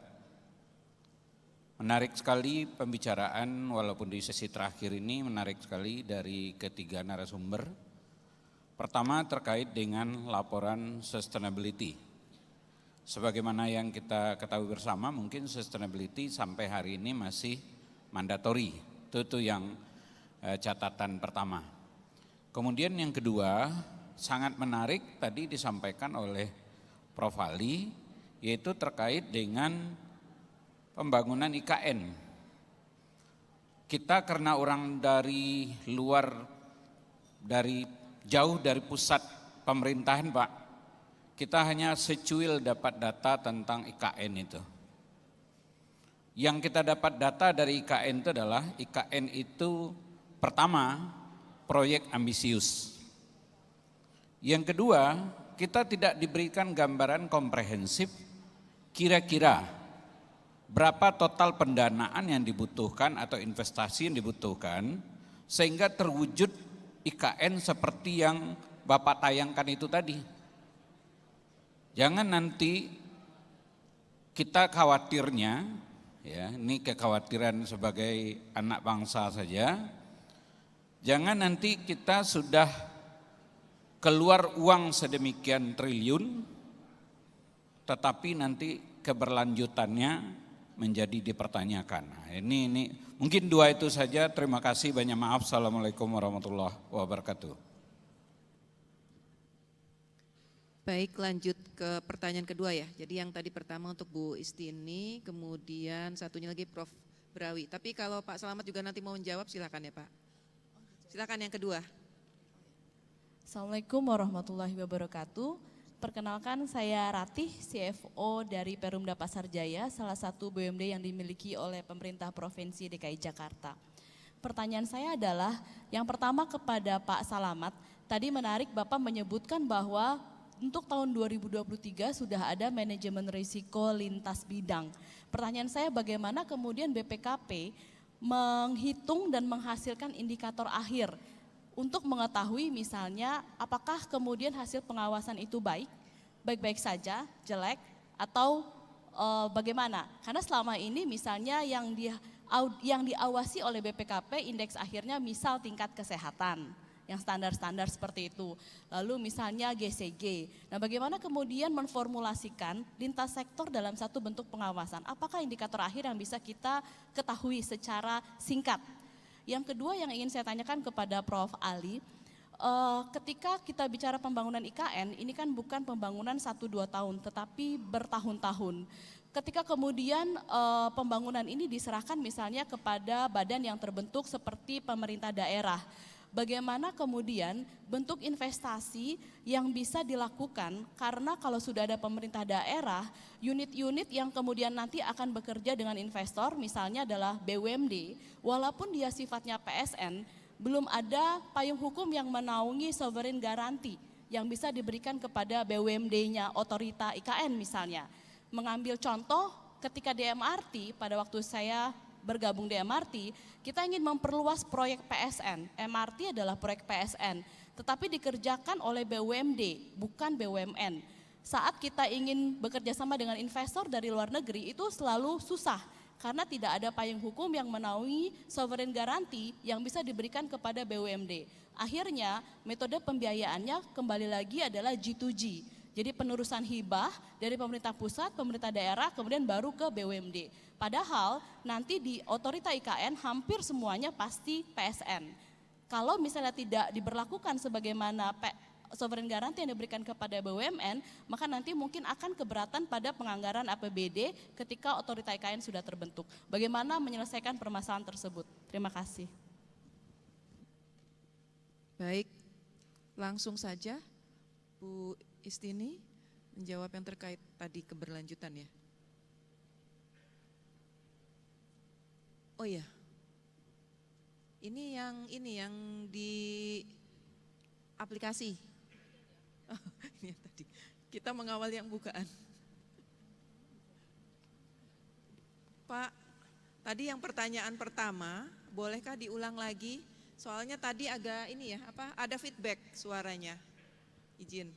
Menarik sekali pembicaraan, walaupun di sesi terakhir ini menarik sekali dari ketiga narasumber. Pertama terkait dengan laporan sustainability. Sebagaimana yang kita ketahui bersama, mungkin sustainability sampai hari ini masih mandatory. Itu yang catatan pertama. Kemudian yang kedua, sangat menarik tadi disampaikan oleh Prof. Ali, yaitu terkait dengan pembangunan IKN. Kita karena orang dari luar, jauh dari pusat pemerintahan Pak, kita hanya secuil dapat data tentang IKN itu. Yang kita dapat data dari IKN itu adalah, IKN itu pertama, proyek ambisius. Yang kedua, kita tidak diberikan gambaran komprehensif kira-kira berapa total pendanaan yang dibutuhkan atau investasi yang dibutuhkan sehingga terwujud IKN seperti yang Bapak tayangkan itu tadi. Jangan nanti kita khawatirnya, ya, ini kekhawatiran sebagai anak bangsa saja, jangan nanti kita sudah keluar uang sedemikian triliun, tetapi nanti keberlanjutannya menjadi dipertanyakan. Nah, ini mungkin 2 itu saja. Terima kasih, banyak maaf. Assalamualaikum warahmatullahi wabarakatuh. Baik, lanjut ke pertanyaan kedua ya. Jadi yang tadi pertama untuk Bu Istini, kemudian satunya lagi Prof. Brawi. Tapi kalau Pak Salamat juga nanti mau menjawab, silakan ya Pak. Oh Silakan yang kedua. Assalamualaikum warahmatullahi wabarakatuh. Perkenalkan saya Ratih, CFO dari Perumda Pasar Jaya, salah satu BUMD yang dimiliki oleh pemerintah Provinsi DKI Jakarta. Pertanyaan saya adalah, yang pertama kepada Pak Salamat, tadi menarik Bapak menyebutkan bahwa untuk tahun 2023 sudah ada manajemen risiko lintas bidang. Pertanyaan saya bagaimana kemudian BPKP menghitung dan menghasilkan indikator akhir untuk mengetahui misalnya apakah kemudian hasil pengawasan itu baik-baik saja, jelek, atau bagaimana. Karena selama ini misalnya yang diawasi oleh BPKP indeks akhirnya misal tingkat kesehatan, yang standar-standar seperti itu. Lalu misalnya GCG. Nah bagaimana kemudian menformulasikan lintas sektor dalam satu bentuk pengawasan. Apakah indikator akhir yang bisa kita ketahui secara singkat. Yang kedua yang ingin saya tanyakan kepada Prof. Ali, ketika kita bicara pembangunan IKN, ini kan bukan pembangunan 1-2 tahun, tetapi bertahun-tahun. Ketika kemudian pembangunan ini diserahkan misalnya kepada badan yang terbentuk seperti pemerintah daerah, bagaimana kemudian bentuk investasi yang bisa dilakukan, karena kalau sudah ada pemerintah daerah, unit-unit yang kemudian nanti akan bekerja dengan investor misalnya adalah BUMD, walaupun dia sifatnya PSN, belum ada payung hukum yang menaungi sovereign guarantee yang bisa diberikan kepada BUMD-nya, otorita IKN misalnya. Mengambil contoh ketika di MRT, pada waktu saya bergabung di MRT, kita ingin memperluas proyek PSN. MRT adalah proyek PSN, tetapi dikerjakan oleh BUMD, bukan BUMN. Saat kita ingin bekerja sama dengan investor dari luar negeri, itu selalu susah, karena tidak ada payung hukum yang menaungi sovereign guarantee yang bisa diberikan kepada BUMD. Akhirnya metode pembiayaannya kembali lagi adalah G2G. Jadi penerusan hibah dari pemerintah pusat, pemerintah daerah, kemudian baru ke BUMD. Padahal nanti di otorita IKN hampir semuanya pasti PSN. Kalau misalnya tidak diberlakukan sebagaimana sovereign guarantee yang diberikan kepada BUMN, maka nanti mungkin akan keberatan pada penganggaran APBD ketika otorita IKN sudah terbentuk. Bagaimana menyelesaikan permasalahan tersebut? Terima kasih. Baik, langsung saja Bu Istini menjawab yang terkait tadi keberlanjutan ya. Oh iya, ini yang di aplikasi. Oh, ini yang tadi. Kita mengawal yang bukaan. Pak, tadi yang pertanyaan pertama, bolehkah diulang lagi? Soalnya tadi agak ini ya, ada feedback suaranya. Izin.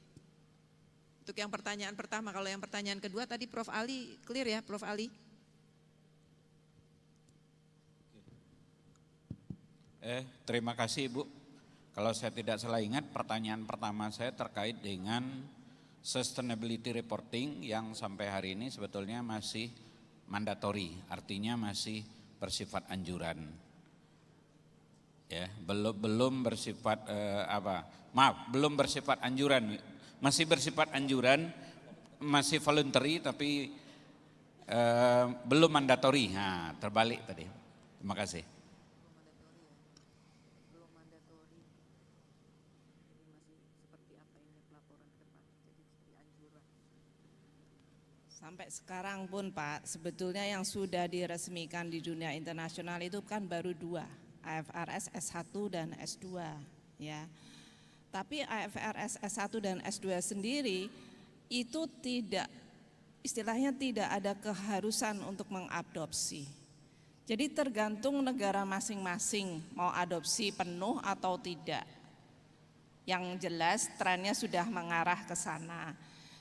Untuk yang pertanyaan pertama, kalau yang pertanyaan kedua tadi Prof. Ali, clear ya Prof. Ali? Terima kasih Ibu. Kalau saya tidak salah ingat, pertanyaan pertama saya terkait dengan sustainability reporting yang sampai hari ini sebetulnya masih mandatory, artinya masih bersifat anjuran. Ya, belum bersifat belum bersifat anjuran, masih bersifat anjuran, masih voluntary tapi belum mandatory. Nah, terbalik tadi. Terima kasih. Sampai sekarang pun Pak, sebetulnya yang sudah diresmikan di dunia internasional itu kan baru 2, IFRS S1 dan S2 ya. Tapi IFRS S1 dan S2 sendiri itu istilahnya tidak ada keharusan untuk mengadopsi. Jadi tergantung negara masing-masing mau adopsi penuh atau tidak. Yang jelas trennya sudah mengarah ke sana.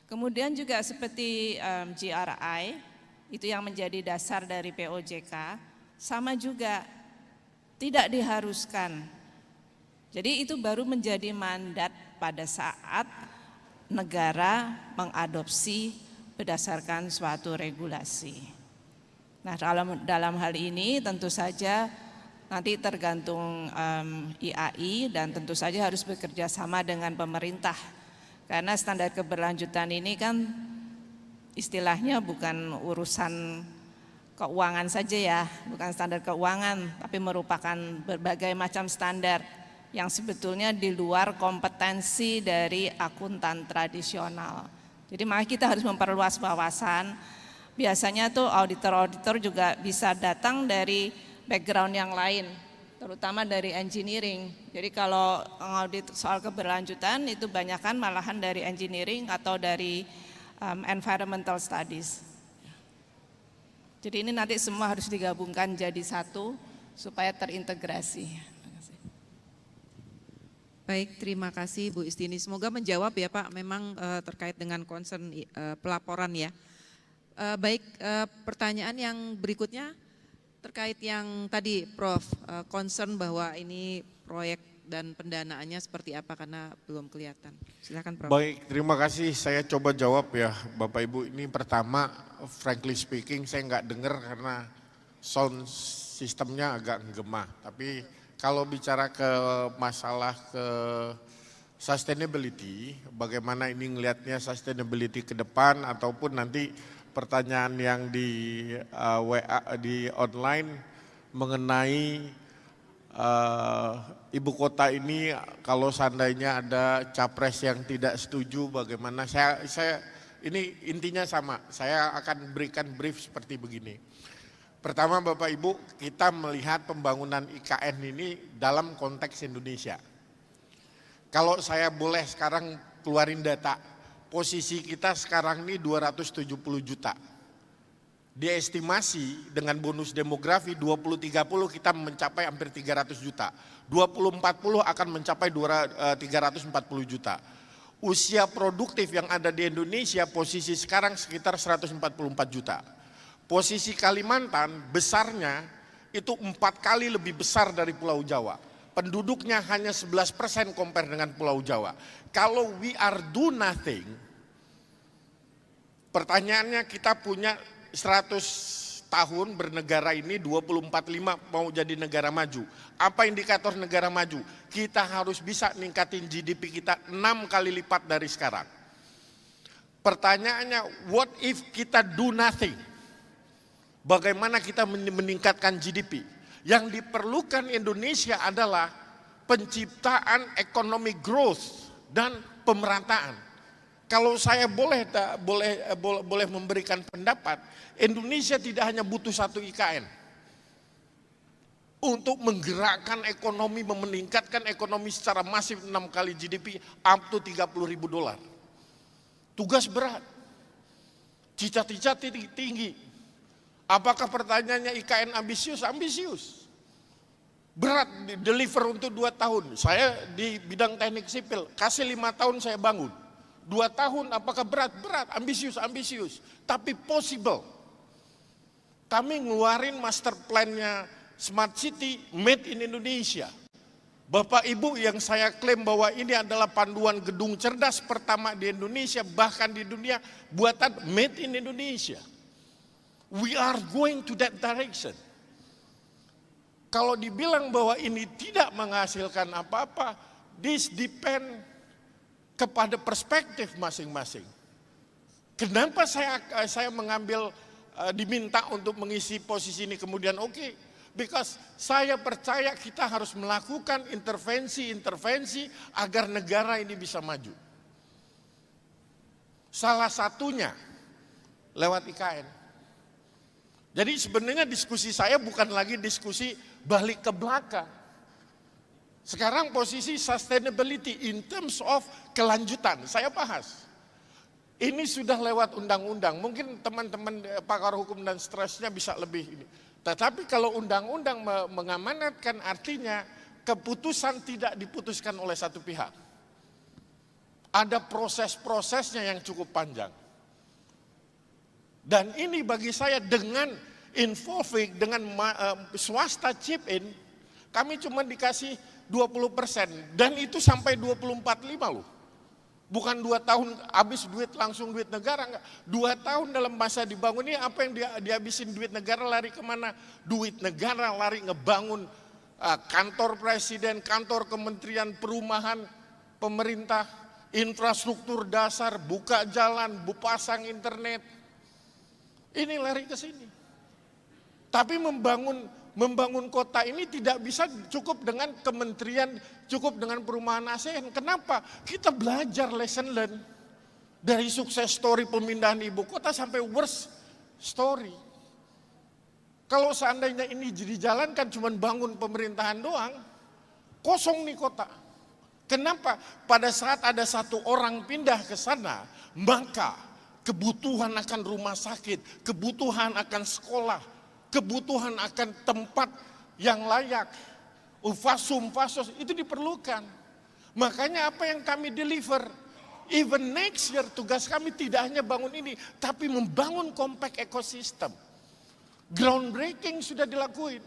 Kemudian juga seperti GRI, itu yang menjadi dasar dari POJK, sama juga tidak diharuskan. Jadi itu baru menjadi mandat pada saat negara mengadopsi berdasarkan suatu regulasi. Nah dalam hal ini tentu saja nanti tergantung IAI dan tentu saja harus bekerja sama dengan pemerintah. Karena standar keberlanjutan ini kan istilahnya bukan urusan keuangan saja ya, bukan standar keuangan, tapi merupakan berbagai macam standar yang sebetulnya di luar kompetensi dari akuntan tradisional. Jadi makanya kita harus memperluas wawasan. Biasanya tuh auditor-auditor juga bisa datang dari background yang lain, terutama dari engineering. Jadi kalau audit soal keberlanjutan itu banyakkan malahan dari engineering atau dari environmental studies. Jadi ini nanti semua harus digabungkan jadi satu supaya terintegrasi. Baik, terima kasih Bu Istini. Semoga menjawab ya Pak, memang terkait dengan concern pelaporan ya. Baik, pertanyaan yang berikutnya terkait yang tadi Prof, concern bahwa ini proyek dan pendanaannya seperti apa karena belum kelihatan. Silakan Prof. Baik, terima kasih. Saya coba jawab ya Bapak Ibu. Ini pertama, frankly speaking saya nggak dengar karena sound sistemnya agak gemah. Tapi kalau bicara ke masalah ke sustainability, bagaimana ini ngelihatnya sustainability ke depan ataupun nanti pertanyaan yang di WA di online mengenai ibu kota ini kalau seandainya ada capres yang tidak setuju bagaimana saya ini intinya sama, saya akan berikan brief seperti begini. Pertama Bapak Ibu, kita melihat pembangunan IKN ini dalam konteks Indonesia. Kalau saya boleh sekarang keluarin data, posisi kita sekarang ini 270 juta. Diestimasi dengan bonus demografi 2030 kita mencapai hampir 300 juta. 2040 akan mencapai 340 juta. Usia produktif yang ada di Indonesia posisi sekarang sekitar 144 juta. Posisi Kalimantan besarnya itu 4 kali lebih besar dari Pulau Jawa. Penduduknya hanya 11% compare dengan Pulau Jawa. Kalau we are do nothing, pertanyaannya kita punya 100 tahun bernegara ini 2045 mau jadi negara maju. Apa indikator negara maju? Kita harus bisa ningkatin GDP kita 6 kali lipat dari sekarang. Pertanyaannya, what if kita do nothing? Bagaimana kita meningkatkan GDP? Yang diperlukan Indonesia adalah penciptaan ekonomi growth dan pemerataan. Kalau saya boleh memberikan pendapat, Indonesia tidak hanya butuh satu IKN untuk menggerakkan ekonomi, meningkatkan ekonomi secara masif 6 kali GDP up to $30.000. Tugas berat, cita-cita tinggi. Apakah pertanyaannya IKN ambisius? Ambisius. Berat deliver untuk 2 tahun. Saya di bidang teknik sipil, kasih 5 tahun saya bangun. 2 tahun apakah berat? Berat, ambisius, ambisius. Tapi possible. Kami ngeluarin master plan-nya Smart City made in Indonesia. Bapak Ibu, yang saya klaim bahwa ini adalah panduan gedung cerdas pertama di Indonesia, bahkan di dunia, buatan made in Indonesia. We are going to that direction. Kalau dibilang bahwa ini tidak menghasilkan apa-apa, this depend kepada perspektif masing-masing. Kenapa saya mengambil diminta untuk mengisi posisi ini kemudian oke? Because saya percaya kita harus melakukan intervensi agar negara ini bisa maju. Salah satunya lewat IKN. Jadi sebenarnya diskusi saya bukan lagi diskusi balik ke belakang. Sekarang posisi sustainability in terms of kelanjutan, saya bahas. Ini sudah lewat undang-undang, mungkin teman-teman pakar hukum dan seterusnya bisa lebih ini. Tetapi kalau undang-undang mengamanatkan artinya keputusan tidak diputuskan oleh satu pihak. Ada proses-prosesnya yang cukup panjang. Dan ini bagi saya dengan involving, dengan swasta chip in, kami cuma dikasih 20% dan itu sampai 2045 loh. Bukan 2 tahun habis duit langsung duit negara, enggak. 2 tahun dalam masa dibangun ini apa yang dihabisin duit negara lari kemana? Duit negara lari ngebangun kantor presiden, kantor kementerian perumahan, pemerintah, infrastruktur dasar, buka jalan, pasang internet. Ini lari ke sini. Tapi membangun membangun kota ini tidak bisa cukup dengan kementerian, cukup dengan perumahan ASEAN. Kenapa? Kita belajar lesson learn dari sukses story pemindahan ibu kota sampai worst story. Kalau seandainya ini dijalankan cuma bangun pemerintahan doang, kosong nih kota. Kenapa? Pada saat ada satu orang pindah ke sana, maka kebutuhan akan rumah sakit, kebutuhan akan sekolah, kebutuhan akan tempat yang layak, fasum, fasos, itu diperlukan. Makanya apa yang kami deliver, even next year tugas kami tidak hanya bangun ini, tapi membangun compact ekosistem. Groundbreaking sudah dilakuin.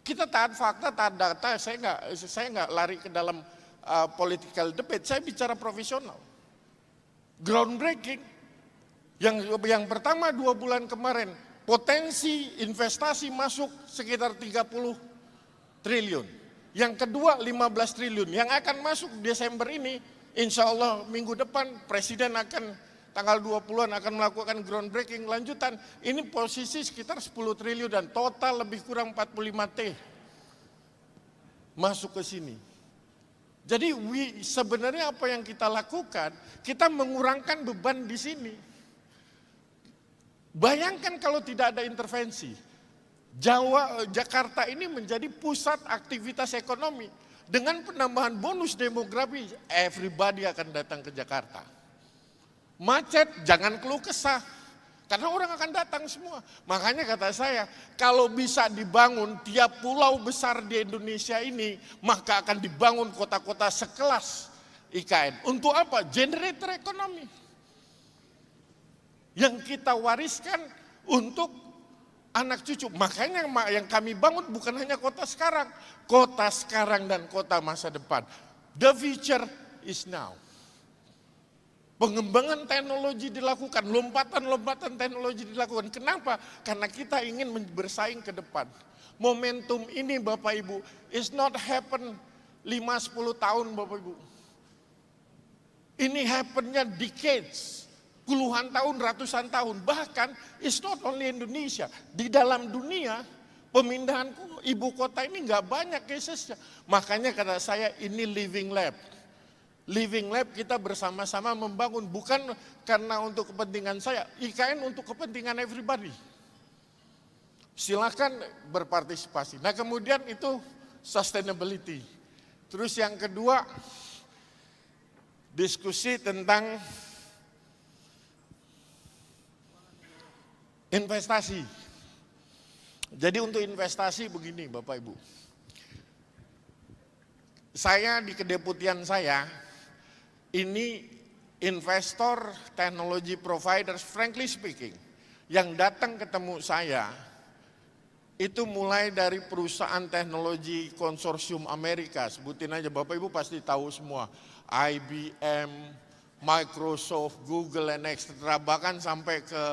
Kita taat fakta, taat data, saya nggak lari ke dalam political debate, saya bicara profesional. Groundbreaking, yang pertama 2 bulan kemarin, potensi investasi masuk sekitar 30 triliun. Yang kedua 15 triliun, yang akan masuk Desember ini, insya Allah minggu depan Presiden akan tanggal 20-an akan melakukan groundbreaking lanjutan. Ini posisi sekitar 10 triliun dan total lebih kurang 45 T masuk ke sini. Jadi sebenarnya apa yang kita lakukan, kita mengurangkan beban di sini. Bayangkan kalau tidak ada intervensi, Jakarta ini menjadi pusat aktivitas ekonomi. Dengan penambahan bonus demografi, everybody akan datang ke Jakarta. Macet, jangan keluh kesah, karena orang akan datang semua. Makanya kata saya, kalau bisa dibangun tiap pulau besar di Indonesia ini, maka akan dibangun kota-kota sekelas IKN. Untuk apa? Generator ekonomi. Yang kita wariskan untuk anak cucu. Makanya yang kami bangun bukan hanya kota sekarang dan kota masa depan. The future is now. Pengembangan teknologi dilakukan, lompatan-lompatan teknologi dilakukan. Kenapa? Karena kita ingin bersaing ke depan. Momentum ini Bapak Ibu, is not happen 5-10 tahun Bapak Ibu. Ini happennya decades, puluhan tahun, ratusan tahun. Bahkan, it's not only Indonesia. Di dalam dunia, pemindahan ibu kota ini nggak banyak casesnya. Makanya kata saya, ini living lab. Living lab kita bersama-sama membangun, bukan karena untuk kepentingan saya, IKN untuk kepentingan everybody. Silakan berpartisipasi. Nah kemudian itu sustainability. Terus yang kedua, diskusi tentang investasi. Jadi untuk investasi begini Bapak Ibu. Saya di kedeputian saya, ini investor, teknologi providers, frankly speaking, yang datang ketemu saya, itu mulai dari perusahaan teknologi konsorsium Amerika, sebutin aja Bapak Ibu pasti tahu semua, IBM, Microsoft, Google, and etc. Bahkan sampai ke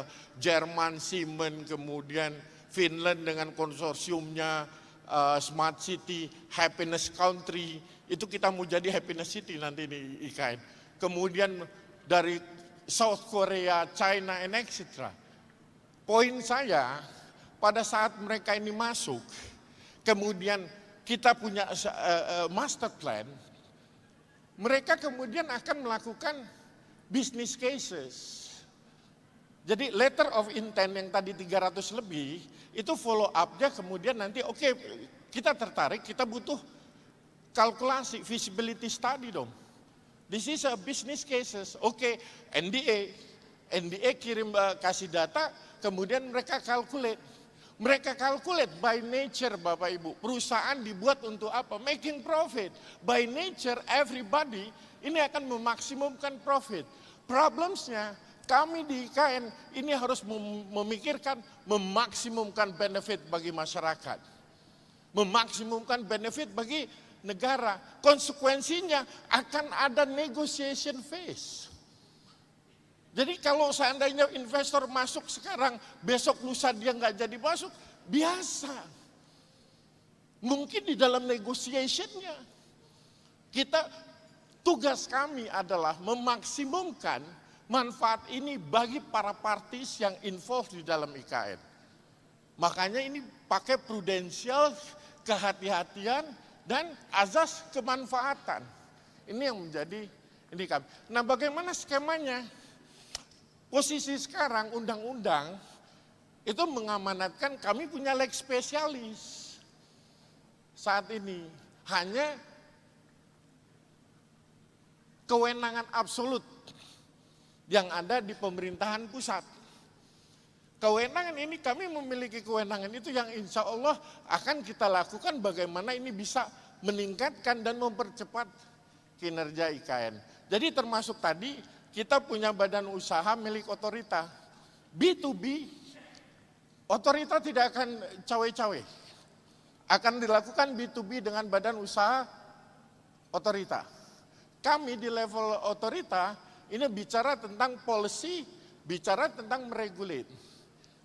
Jerman, Siemens, kemudian Finland dengan konsorsiumnya, Smart City, Happiness Country, itu kita mau jadi Happiness City nanti di IKN. Kemudian dari South Korea, China, and etc. Poin saya, pada saat mereka ini masuk, kemudian kita punya master plan, mereka kemudian akan melakukan business cases. Jadi letter of intent yang tadi 300 lebih, itu follow up-nya kemudian nanti oke, kita tertarik, kita butuh kalkulasi, feasibility study dong. This is a business cases, oke, NDA kirim kasih data, kemudian mereka calculate. Mereka calculate by nature Bapak Ibu, perusahaan dibuat untuk apa? Making profit. By nature everybody ini akan memaksimumkan profit. Problemsnya kami di IKN ini harus memikirkan memaksimumkan benefit bagi masyarakat. Memaksimumkan benefit bagi negara. Konsekuensinya akan ada negotiation phase. Jadi kalau seandainya investor masuk sekarang, besok lusa dia nggak jadi masuk, biasa. Mungkin di dalam negotiationnya. Tugas kami adalah memaksimumkan manfaat ini bagi para parties yang involved di dalam IKN. Makanya ini pakai prudensial, kehati-hatian, dan azas kemanfaatan. Ini yang menjadi ini kami. Nah, bagaimana skemanya? Posisi sekarang undang-undang itu mengamanatkan kami punya leg spesialis saat ini. Hanya kewenangan absolut yang ada di pemerintahan pusat. Kewenangan ini kami memiliki kewenangan itu yang insya Allah akan kita lakukan bagaimana ini bisa meningkatkan dan mempercepat kinerja IKN. Jadi termasuk tadi kita punya badan usaha milik otorita. B2B, otorita tidak akan cawe-cawe. Akan dilakukan B2B dengan badan usaha otorita. Kami di level otorita ini bicara tentang policy, bicara tentang meregulate.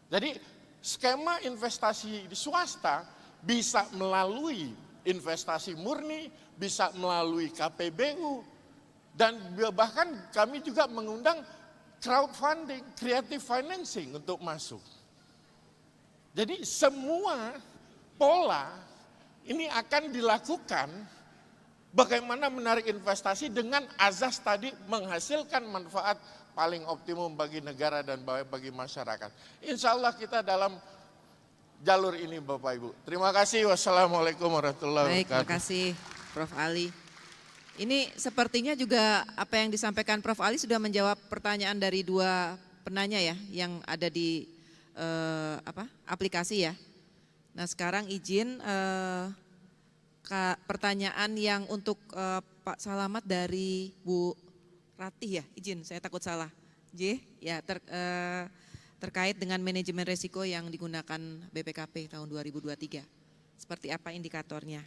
Jadi skema investasi di swasta bisa melalui investasi murni, bisa melalui KPBU, dan bahkan kami juga mengundang crowdfunding, creative financing untuk masuk. Jadi semua pola ini akan dilakukan bagaimana menarik investasi dengan azas tadi menghasilkan manfaat paling optimum bagi negara dan bagi masyarakat. Insya Allah kita dalam jalur ini Bapak Ibu. Terima kasih. Wassalamualaikum warahmatullahi wabarakatuh. Baik, terima kasih Prof. Ali. Ini sepertinya juga apa yang disampaikan Prof. Ali sudah menjawab pertanyaan dari dua penanya ya yang ada di aplikasi ya. Nah sekarang izin pertanyaan yang untuk Pak Salamat dari Bu Ratih ya, izin saya takut salah. Ya terkait dengan manajemen risiko yang digunakan BPKP tahun 2023. Seperti apa indikatornya?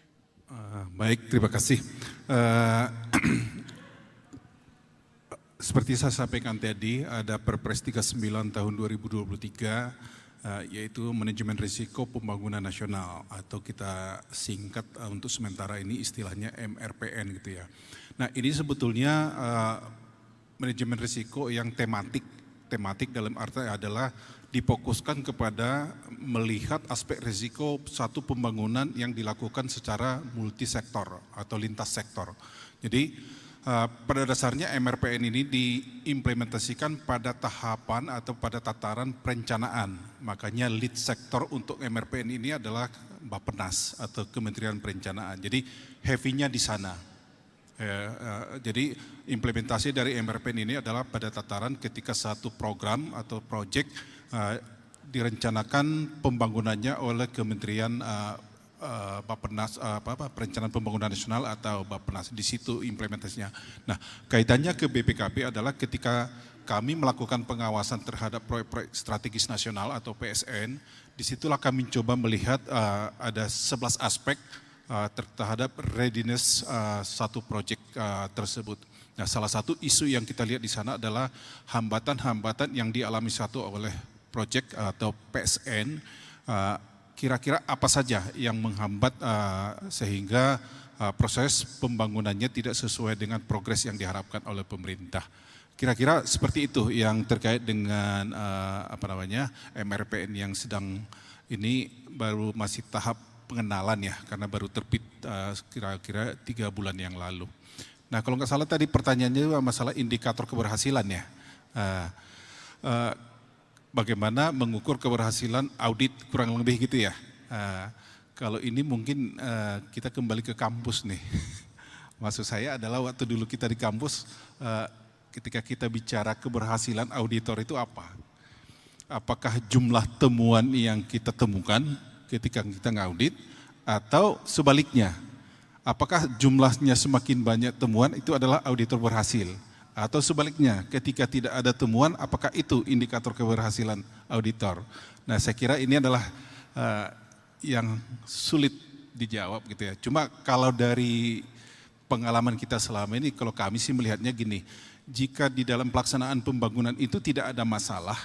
Baik, terima kasih. Seperti saya sampaikan tadi, ada Perpres 39 tahun 2023, yaitu manajemen risiko pembangunan nasional, atau kita singkat untuk sementara ini istilahnya MRPN gitu ya. Nah ini sebetulnya manajemen risiko yang tematik dalam arti adalah difokuskan kepada melihat aspek risiko satu pembangunan yang dilakukan secara multisektor atau lintas sektor. Jadi pada dasarnya MRPN ini diimplementasikan pada tahapan atau pada tataran perencanaan. Makanya lead sektor untuk MRPN ini adalah Bappenas atau Kementerian Perencanaan. Jadi heavy-nya di sana. Jadi implementasi dari MRPN ini adalah pada tataran ketika satu program atau proyek direncanakan pembangunannya oleh Kementerian Bappenas, Perencanaan Pembangunan Nasional atau Bappenas, di situ implementasinya. Nah, kaitannya ke BPKP adalah ketika kami melakukan pengawasan terhadap proyek-proyek strategis nasional atau PSN, disitulah kami coba melihat ada 11 aspek terhadap readiness satu proyek tersebut. Nah, salah satu isu yang kita lihat di sana adalah hambatan-hambatan yang dialami oleh proyek atau PSN. Kira-kira apa saja yang menghambat sehingga proses pembangunannya tidak sesuai dengan progres yang diharapkan oleh pemerintah. Kira-kira seperti itu yang terkait dengan MRPN yang sedang ini baru masih tahap pengenalan ya, karena baru terbit kira-kira 3 bulan yang lalu. Nah kalau nggak salah tadi pertanyaannya masalah indikator keberhasilan ya. Bagaimana mengukur keberhasilan audit kurang lebih gitu ya. Kalau ini mungkin kita kembali ke kampus nih. Maksud saya adalah waktu dulu kita di kampus ketika kita bicara keberhasilan auditor itu apa? Apakah jumlah temuan yang kita temukan ketika kita ngaudit, atau sebaliknya, apakah jumlahnya semakin banyak temuan itu adalah auditor berhasil, atau sebaliknya ketika tidak ada temuan apakah itu indikator keberhasilan auditor. Nah saya kira ini adalah yang sulit dijawab gitu ya. Cuma kalau dari pengalaman kita selama ini, kalau kami sih melihatnya gini, jika di dalam pelaksanaan pembangunan itu tidak ada masalah,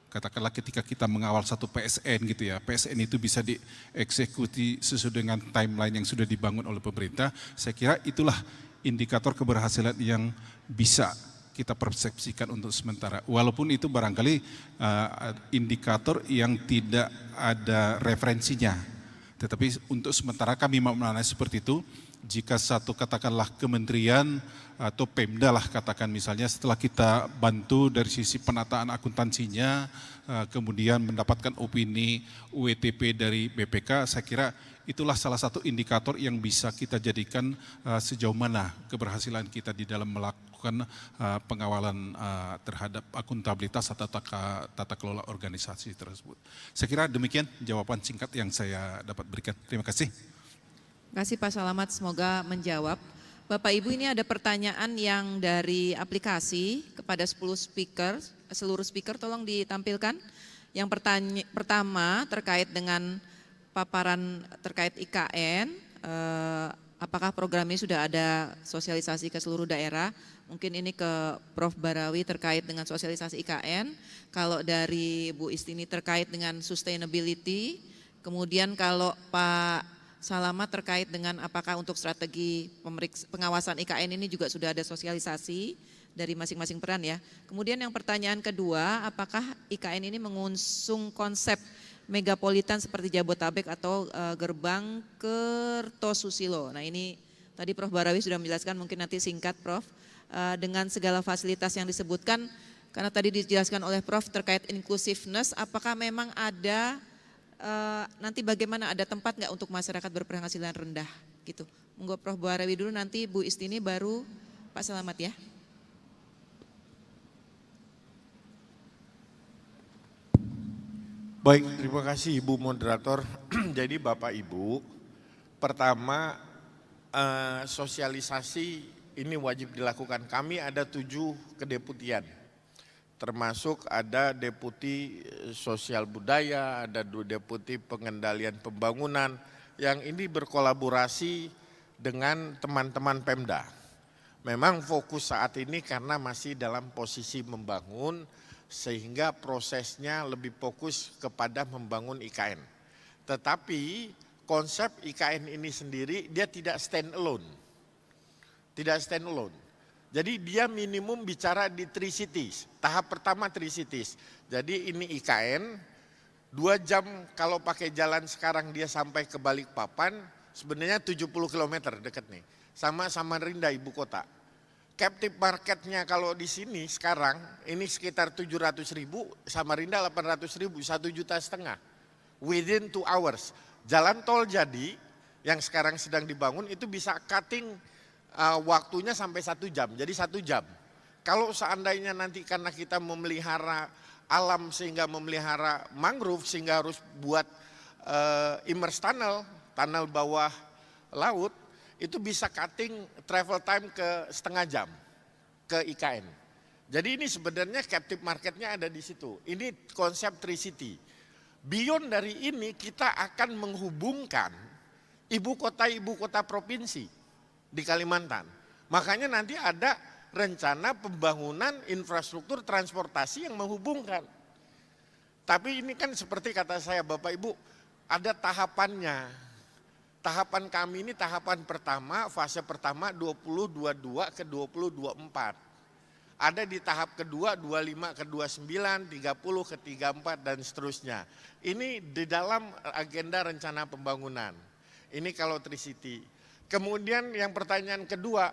katakanlah ketika kita mengawal satu PSN gitu ya, PSN itu bisa dieksekusi sesuai dengan timeline yang sudah dibangun oleh pemerintah, saya kira itulah indikator keberhasilan yang bisa kita persepsikan untuk sementara. Walaupun itu barangkali indikator yang tidak ada referensinya. Tetapi untuk sementara kami memanai seperti itu, jika satu katakanlah kementerian atau Pemda lah katakan misalnya setelah kita bantu dari sisi penataan akuntansinya, kemudian mendapatkan opini UETP dari BPK, saya kira itulah salah satu indikator yang bisa kita jadikan sejauh mana keberhasilan kita di dalam melakukan pengawalan terhadap akuntabilitas atau tata kelola organisasi tersebut. Saya kira demikian jawaban singkat yang saya dapat berikan. Terima kasih. Terima kasih Pak Salamat, semoga menjawab. Bapak Ibu, ini ada pertanyaan yang dari aplikasi kepada 10 speaker, seluruh speaker tolong ditampilkan. Yang pertama terkait dengan paparan terkait IKN, apakah program ini sudah ada sosialisasi ke seluruh daerah? Mungkin ini ke Prof. Barawi terkait dengan sosialisasi IKN. Kalau dari Bu Istini terkait dengan sustainability, kemudian kalau Pak Salamat terkait dengan apakah untuk strategi pengawasan IKN ini juga sudah ada sosialisasi dari masing-masing peran ya. Kemudian yang pertanyaan kedua, apakah IKN ini mengusung konsep megapolitan seperti Jabotabek atau gerbang Kertosusilo. Nah ini tadi Prof. Barawi sudah menjelaskan, mungkin nanti singkat Prof. Dengan segala fasilitas yang disebutkan, karena tadi dijelaskan oleh Prof. terkait inclusiveness, apakah memang ada nanti bagaimana ada tempat nggak untuk masyarakat berpenghasilan rendah gitu. Monggo Prof. Barawi dulu, nanti Bu Istini, baru Pak Salamat ya. Baik, terima kasih Ibu Moderator. Jadi Bapak Ibu, pertama sosialisasi ini wajib dilakukan. Kami ada 7 kedeputian, termasuk ada deputi sosial budaya, ada 2 deputi pengendalian pembangunan, yang ini berkolaborasi dengan teman-teman Pemda. Memang fokus saat ini karena masih dalam posisi membangun, sehingga prosesnya lebih fokus kepada membangun IKN. Tetapi konsep IKN ini sendiri dia tidak stand alone. Tidak stand alone. Jadi dia minimum bicara di 3 cities. Tahap pertama 3 cities. Jadi ini IKN, 2 jam kalau pakai jalan sekarang dia sampai ke Balikpapan, sebenarnya 70 km dekat nih. Sama Samarinda ibu kota. Captive marketnya kalau di sini sekarang ini sekitar 700.000, Samarinda 800.000, 1,5 juta. Within 2 hours. Jalan tol jadi yang sekarang sedang dibangun itu bisa cutting waktunya sampai 1 jam, jadi 1 jam. Kalau seandainya nanti karena kita memelihara alam sehingga memelihara mangrove sehingga harus buat immerse tunnel bawah laut, itu bisa cutting travel time ke setengah jam ke IKN. Jadi ini sebenarnya captive marketnya ada di situ. Ini konsep Tri-City. Beyond dari ini kita akan menghubungkan ibu kota provinsi di Kalimantan. Makanya nanti ada rencana pembangunan infrastruktur transportasi yang menghubungkan. Tapi ini kan seperti kata saya Bapak Ibu, ada tahapannya. Tahapan kami ini tahapan pertama, fase pertama 2022 ke 2024. Ada di tahap kedua 25 ke 29, 30 ke 34 dan seterusnya. Ini di dalam agenda rencana pembangunan. Ini kalau Tri-City. Kemudian yang pertanyaan kedua,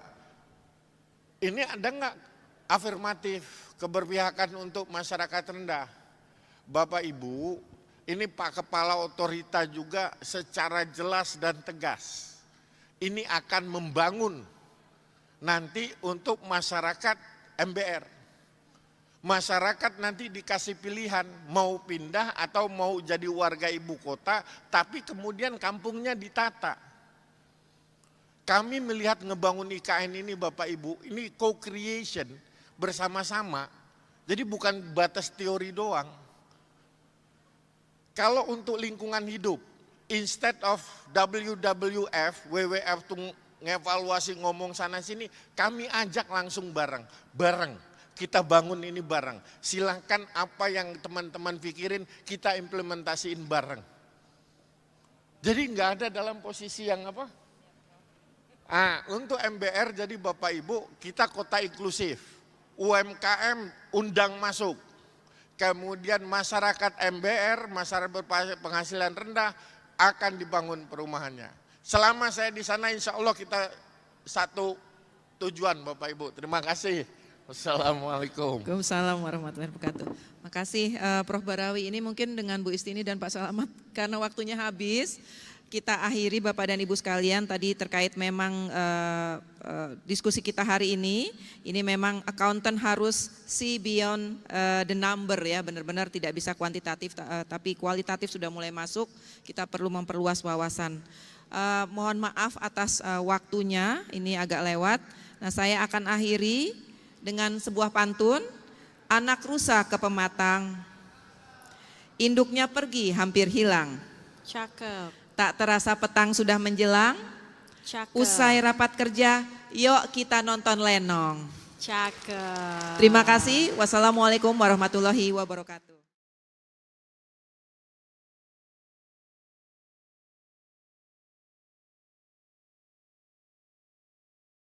ini ada nggak afirmatif keberpihakan untuk masyarakat rendah? Bapak Ibu, ini Pak Kepala Otorita juga secara jelas dan tegas. Ini akan membangun nanti untuk masyarakat MBR. Masyarakat nanti dikasih pilihan mau pindah atau mau jadi warga ibu kota, tapi kemudian kampungnya ditata. Kami melihat ngebangun IKN ini Bapak Ibu, ini co-creation bersama-sama. Jadi bukan batas teori doang. Kalau untuk lingkungan hidup, instead of WWF tuh ngevaluasi ngomong sana sini, kami ajak langsung bareng. Kita bangun ini bareng. Silahkan apa yang teman-teman pikirin kita implementasiin bareng. Jadi nggak ada dalam posisi yang apa? Untuk MBR jadi Bapak Ibu kita kota inklusif. UMKM undang masuk. Kemudian masyarakat MBR, masyarakat berpenghasilan rendah akan dibangun perumahannya. Selama saya di sana insya Allah kita satu tujuan Bapak Ibu. Terima kasih. Wassalamualaikum. Waalaikumsalam warahmatullahi wabarakatuh. Makasih Prof. Barawi. Ini mungkin dengan Bu Istini dan Pak Salamat karena waktunya habis. Kita akhiri Bapak dan Ibu sekalian tadi terkait memang diskusi kita hari ini memang accountant harus see beyond the number ya, benar-benar tidak bisa kuantitatif tapi kualitatif sudah mulai masuk, kita perlu memperluas wawasan. Mohon maaf atas waktunya, ini agak lewat. Nah saya akan akhiri dengan sebuah pantun, anak rusa ke pematang, induknya pergi hampir hilang. Cakep. Tak terasa petang sudah menjelang, Cakep. usai rapat kerja, yuk kita nonton lenong. Cakep. Terima kasih, wassalamualaikum warahmatullahi wabarakatuh.